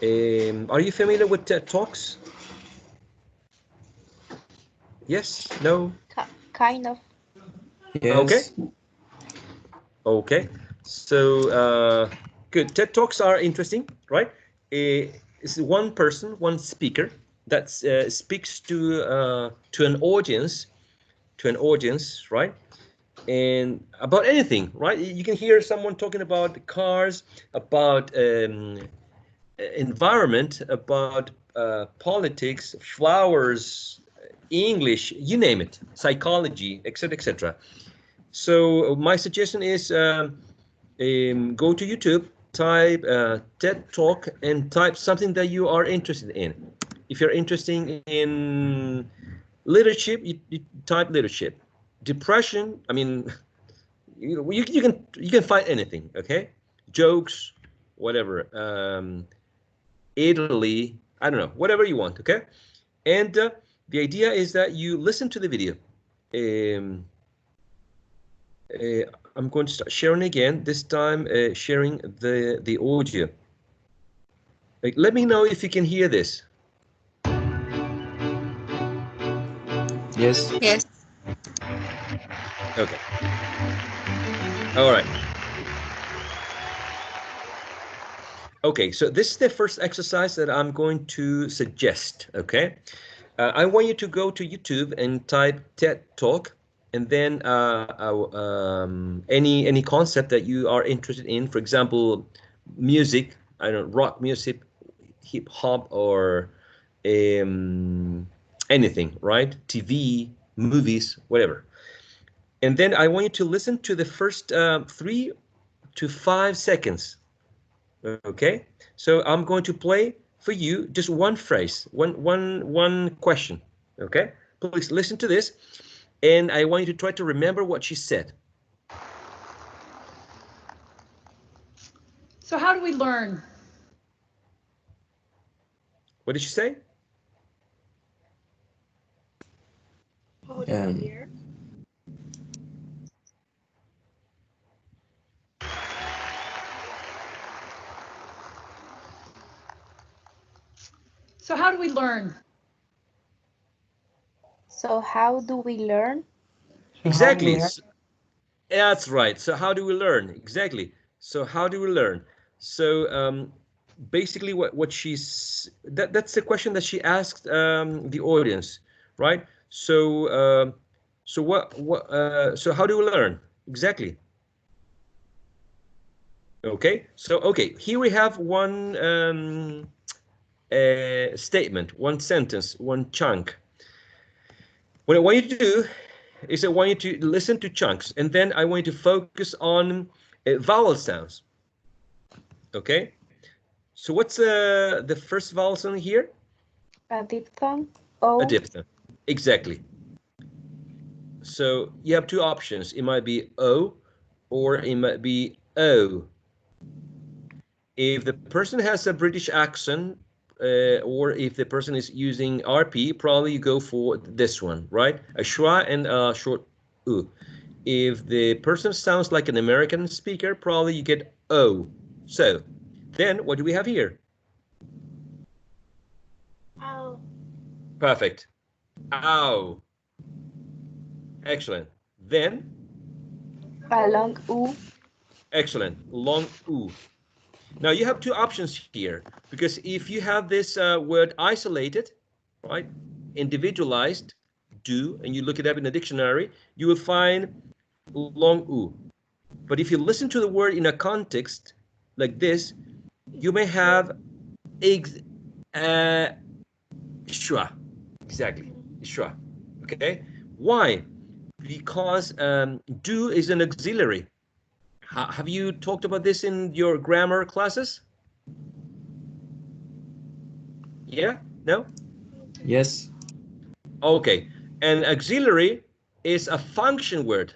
Are you familiar with TED Talks? Yes? No? Kind of. Yes. Okay. Okay. So good. TED Talks are interesting, right? It's one person, one speaker that speaks to an audience, right? And about anything, right? You can hear someone talking about cars, about environment, about politics, flowers, English, you name it, psychology, etc., etc. So my suggestion is go to YouTube, type TED Talk, and type something that you are interested in. If you're interested in leadership, you type leadership. Depression, I mean, you can find anything. Okay, jokes, whatever. Italy, I don't know, whatever you want. Okay, and the idea is that you listen to the video. I'm going to start sharing again. This time, sharing the audio. Let me know if you can hear this. Yes. Yes. Okay. All right. Okay, so this is the first exercise that I'm going to suggest. Okay, I want you to go to YouTube and type TED Talk, and then any concept that you are interested in. For example, music. I don't know, rock music, hip hop, or anything, right? TV, movies, whatever. And then I want you to listen to the first 3 to 5 seconds. Okay, so I'm going to play for you just one phrase, one question. Okay, please listen to this, and I want you to try to remember what she said. So how do we learn? What did she say? So how do we learn? So how do we learn? Exactly. That's right. So how do we learn? Exactly. So how do we learn? So basically, what that's the question that she asked the audience, right? So so how do we learn? Exactly. Okay. So here we have one statement, one sentence, one chunk. What I want you to do is I want you to listen to chunks, and then I want you to focus on vowel sounds. Okay? So what's the first vowel sound here? A diphthong. O. A diphthong. Exactly. So you have two options. It might be O or it might be O. If the person has a British accent, or if the person is using RP, probably you go for this one, right? A schwa and a short U. If the person sounds like an American speaker, probably you get O. So then what do we have here? Ow. Perfect. Ow. Excellent. Then? A long U. Excellent. Long U. Now you have two options here, because if you have this word isolated, right, individualized, do, and you look it up in the dictionary, you will find long U. But if you listen to the word in a context like this, you may have schwa. Exactly, schwa. Okay, why? Because do is an auxiliary. Have you talked about this in your grammar classes? Yeah? No? Yes. Okay. An auxiliary is a function word.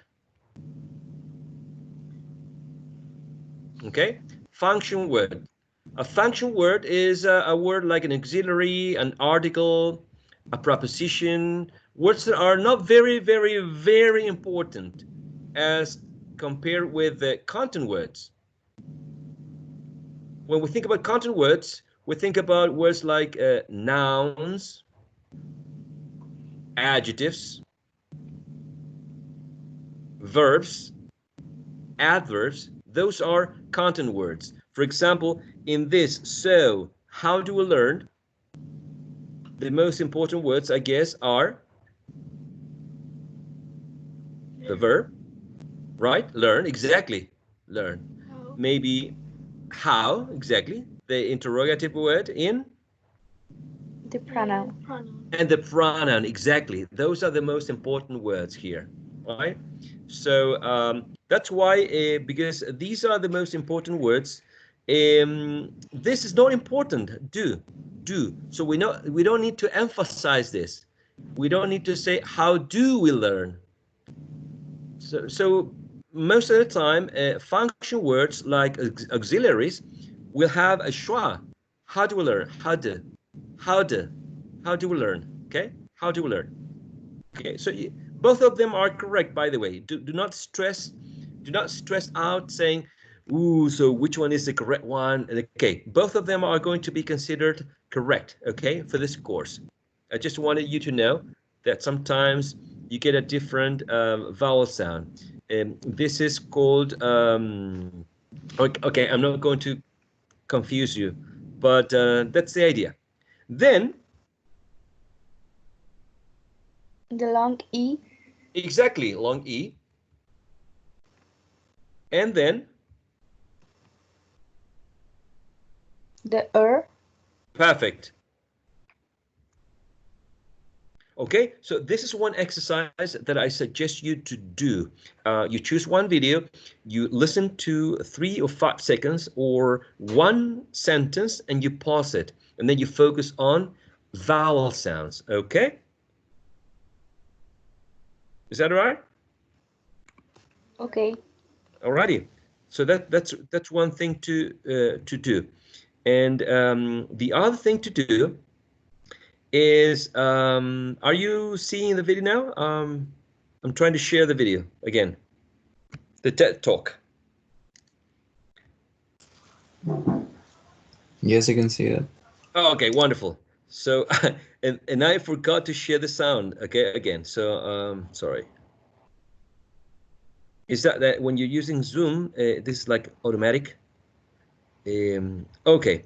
Okay? Function word. A function word is a word like an auxiliary, an article, a preposition, words that are not very, very, very important as compared with the content words. When we think about content words, we think about words like nouns, adjectives, verbs, adverbs. Those are content words. For example, in this, so, how do we learn? The most important words, I guess, are the verb, right? Learn, exactly. Learn. Maybe how, exactly. The interrogative word in? The pronoun. And the pronoun, exactly. Those are the most important words here, right? So that's why, because these are the most important words, this is not important, do. So we don't need to emphasize this. We don't need to say, how do we learn? So most of the time, function words like auxiliaries will have a schwa. How do we learn? How do we learn? Okay, how do we learn? Okay, so both of them are correct, by the way. Do not stress out saying, ooh, so which one is the correct one? Okay, both of them are going to be considered correct, okay, for this course. I just wanted you to know that sometimes you get a different vowel sound. This is called, okay, I'm not going to confuse you, but that's the idea. Then, The long E. exactly, long E. And then? The Perfect. Okay, so this is one exercise that I suggest you to do. You choose one video, you listen to 3 or 5 seconds or one sentence, and you pause it, and then you focus on vowel sounds, okay? Is that all right? Okay. Alrighty. So that's one thing to do. And the other thing to do is, are you seeing the video now? I'm trying to share the video again. The TED Talk. Yes, I can see that. Oh, okay, wonderful. So, and I forgot to share the sound, okay, again. So, sorry. Is that when you're using Zoom, this is like automatic? Okay.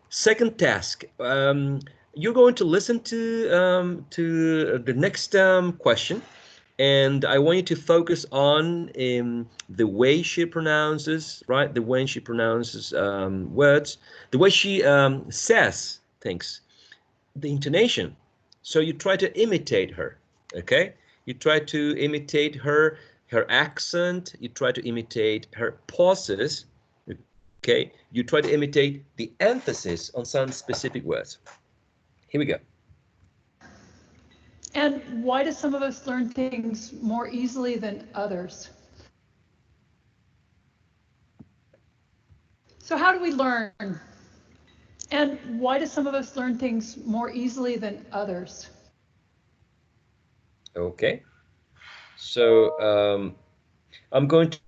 Second task. You're going to listen to the next question, and I want you to focus on the way she pronounces, right? The way she pronounces words, the way she says things, the intonation. So you try to imitate her, okay? You try to imitate her accent. You try to imitate her pauses, Okay, you try to imitate the emphasis on some specific words. Here we go. And why do some of us learn things more easily than others? So how do we learn? And why do some of us learn things more easily than others? Okay, so I'm going to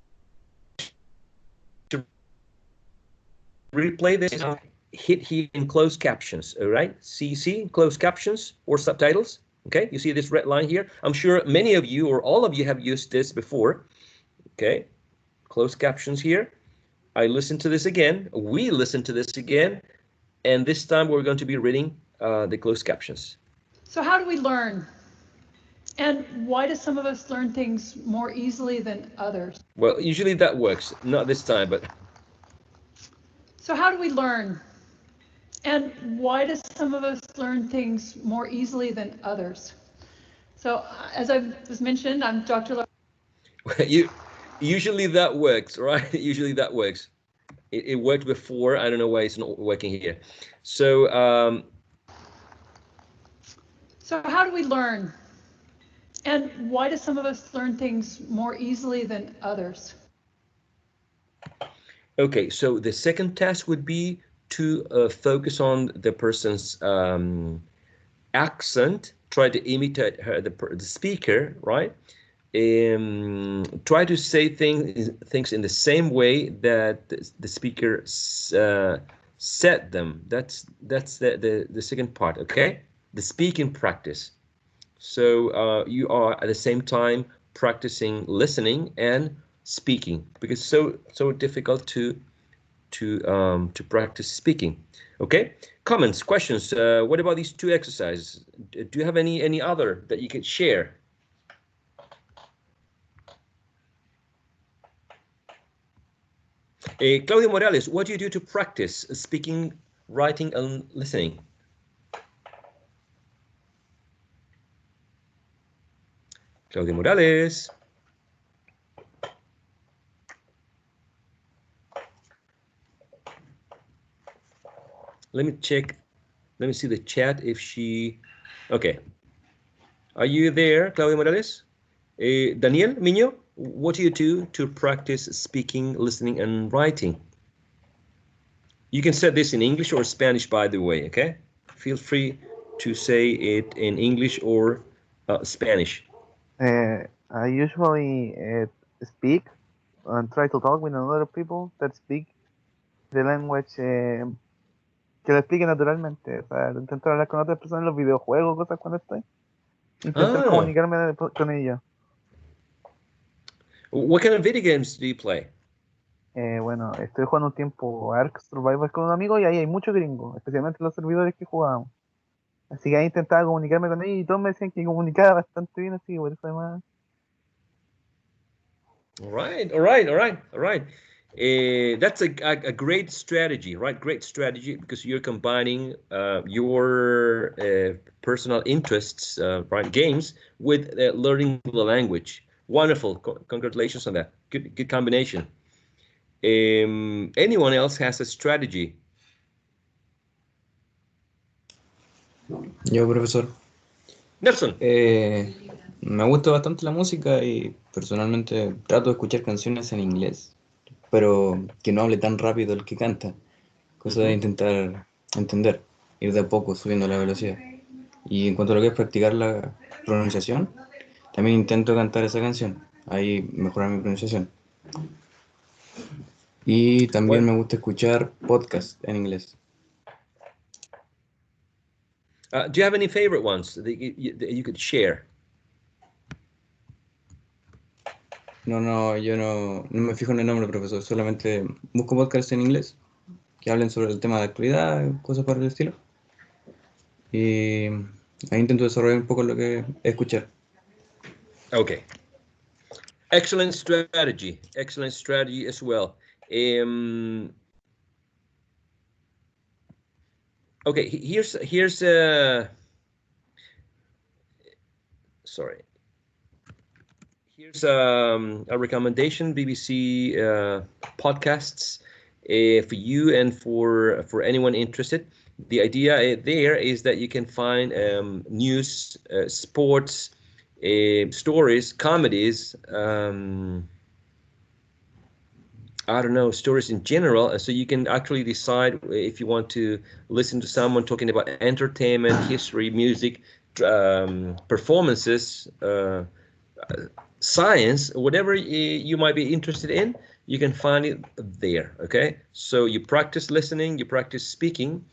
replay this. Hit here in closed captions, all right? CC, closed captions or subtitles. Okay, you see this red line here? I'm sure many of you or all of you have used this before. Okay, closed captions here. I listen to this again. We listen to this again. And this time we're going to be reading the closed captions. So how do we learn? And why do some of us learn things more easily than others? Well, usually that works. Not this time, but... So how do we learn? And why do some of us learn things more easily than others? So as I was mentioned, I'm Dr. Usually that works, right? Usually that works. It worked before. I don't know why it's not working here. So how do we learn? And why do some of us learn things more easily than others? okay, so the second task would be to focus on the person's accent, try to imitate her, the speaker, right? Try to say things in the same way that the speaker said them. That's the second part, okay? The speaking practice. So you are at the same time practicing listening and speaking, because so difficult to practice speaking. Okay, comments, questions. What about these two exercises? Do you have any other that you could share? Claudia Morales, what do you do to practice speaking, writing, and listening? Claudia Morales. Let me check. Let me see the chat if she... Okay. Are you there, Claudia Morales? Daniel Miño, what do you do to practice speaking, listening, and writing? You can say this in English or Spanish, by the way, okay? Feel free to say it in English or Spanish. I usually speak and try to talk with other people that speak the language que lo explique naturalmente. O sea, intento hablar con otras personas en los videojuegos, cosas cuando estoy. Intentar comunicarme con ellos. What kind of video games do you play? Bueno, estoy jugando un tiempo Ark Survival con un amigo y ahí hay muchos gringos, especialmente los servidores que jugábamos. Así que ahí intentaba comunicarme con ellos y todos me decían que comunicaba bastante bien, así que por eso además... All right. That's a great strategy, right? Great strategy, because you're combining your personal interests, right, games, with learning the language. Wonderful. Congratulations on that. Good combination. Anyone else has a strategy? Yo, profesor. Nelson. Me gusta bastante la música y personalmente trato de escuchar canciones en inglés, pero que no hable tan rápido el que canta, cosa de intentar entender, ir de a poco subiendo la velocidad. Y en cuanto a lo que es practicar la pronunciación, también intento cantar esa canción, ahí mejorar mi pronunciación. Y también me gusta escuchar podcasts en inglés. Do you have any favorite ones that you could share? No, yo no me fijo en el nombre, profesor, solamente busco podcasts en inglés que hablen sobre el tema de actualidad, cosas por el estilo. Y ahí intento desarrollar un poco lo que escuchar. Okay. Excellent strategy as well. Okay, here's sorry. Here's a recommendation, BBC podcasts. for you and for anyone interested. The idea there is that you can find news, sports, stories, comedies, I don't know, stories in general. So you can actually decide if you want to listen to someone talking about entertainment, history, music, performances, science, whatever you might be interested in, you can find it there. Okay, so you practice listening, you practice speaking.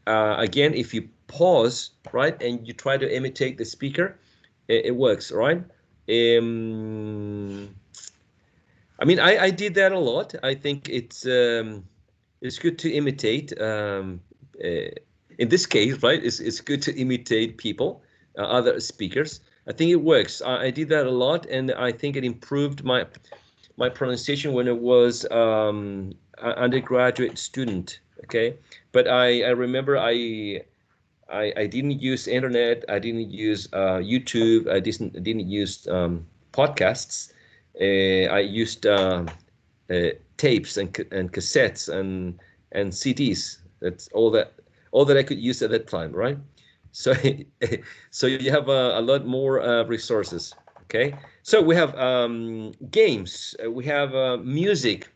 Again, if you pause, right, and you try to imitate the speaker, it works, right? I mean, I did that a lot. I think it's good to imitate. In this case, right, it's good to imitate people, other speakers. I think it works. I did that a lot, and I think it improved my pronunciation when I was an undergraduate student. Okay, but I remember I didn't use internet. I didn't use YouTube. I didn't use podcasts. I used tapes and cassettes and CDs. That's all that I could use at that time, right? So so you have a lot more resources. Okay, so we have games. We have music,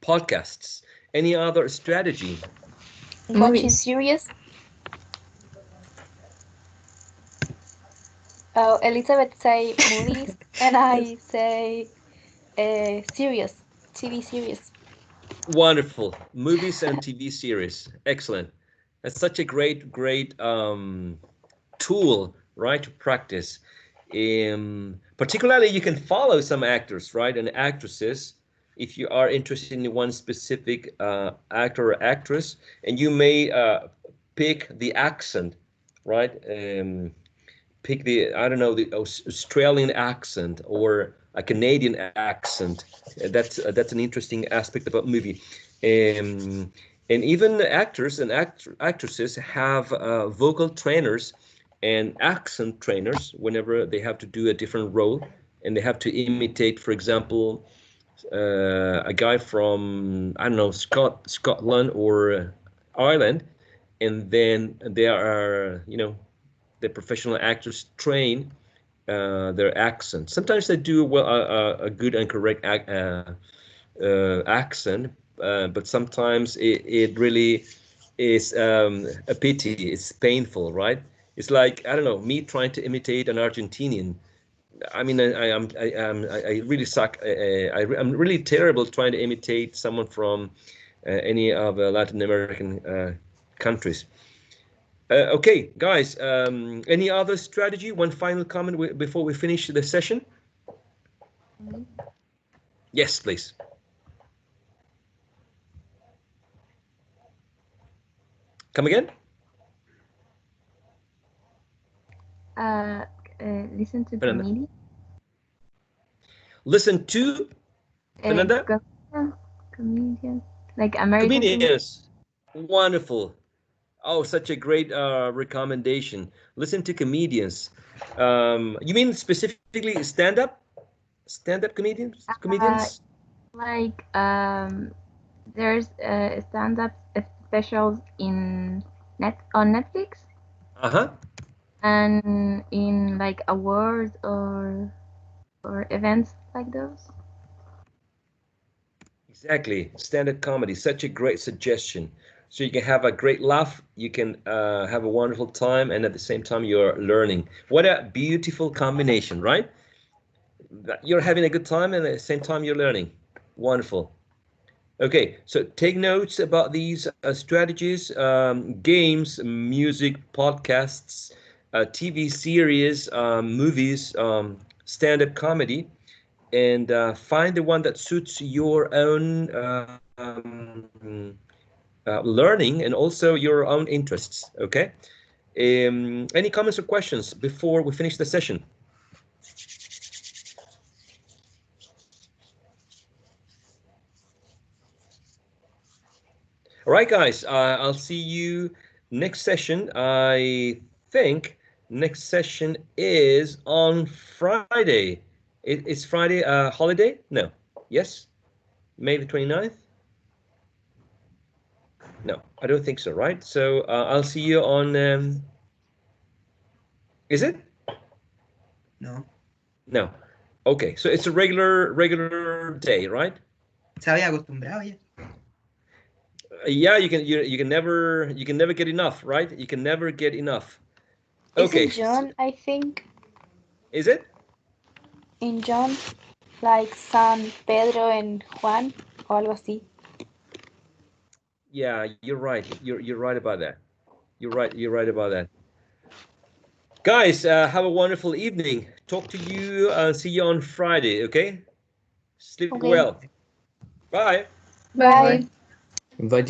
podcasts. Any other strategy? Watching Movies. series. Oh, Elizabeth say movies, and I say series, TV series. Wonderful. Movies and TV series. Excellent. That's such a great tool, right, to practice. Particularly, you can follow some actors, right, and actresses if you are interested in one specific actor or actress, and you may pick the accent, right? Pick the, I don't know, the Australian accent or a Canadian accent. That's an interesting aspect about movie. And even actors and actresses have vocal trainers and accent trainers whenever they have to do a different role and they have to imitate, for example, a guy from, I don't know, Scotland or Ireland, and then there are, the professional actors train their accent. Sometimes they do well a good and correct accent, but sometimes it really is a pity. It's painful, right? It's like, I don't know, me trying to imitate an Argentinian. I mean, I really suck. I'm really terrible trying to imitate someone from any of the Latin American countries. Okay, guys, any other strategy? One final comment before we finish the session? Yes, please. Come again? Listen to Fernanda. comedians. Listen to Fernanda? Comedians. Like American Comedians. Wonderful. Oh, such a great recommendation. Listen to comedians. You mean specifically stand-up? Stand-up comedians? Comedians? Like there's stand-up specials on Netflix Uh-huh. and in like awards or events like those. Exactly. Stand-up comedy. Such a great suggestion. So you can have a great laugh, you can have a wonderful time, and at the same time you're learning. What a beautiful combination, right? You're having a good time and at the same time you're learning. Wonderful. Okay, so take notes about these strategies, games, music, podcasts, TV series, movies, stand-up comedy, and find the one that suits your own learning and also your own interests. Okay. Any comments or questions before we finish the session? All right, guys. I'll see you next session. I think next session is on Friday. Is Friday a holiday? No. Yes. May the 29th. No, I don't think so, right? So I'll see you on. Is it? No. No. Okay, so it's a regular day, right? Se había acostumbrado ya. Yeah, you can never get enough, right? You can never get enough. It's Okay. in John, I think. Is it? In John, like San Pedro and Juan, o algo así. Yeah, you're right. You're right about that. You're right about that. Guys, have a wonderful evening. Talk to you. See you on Friday. Okay. Sleep Okay. well. Bye. Bye. Invite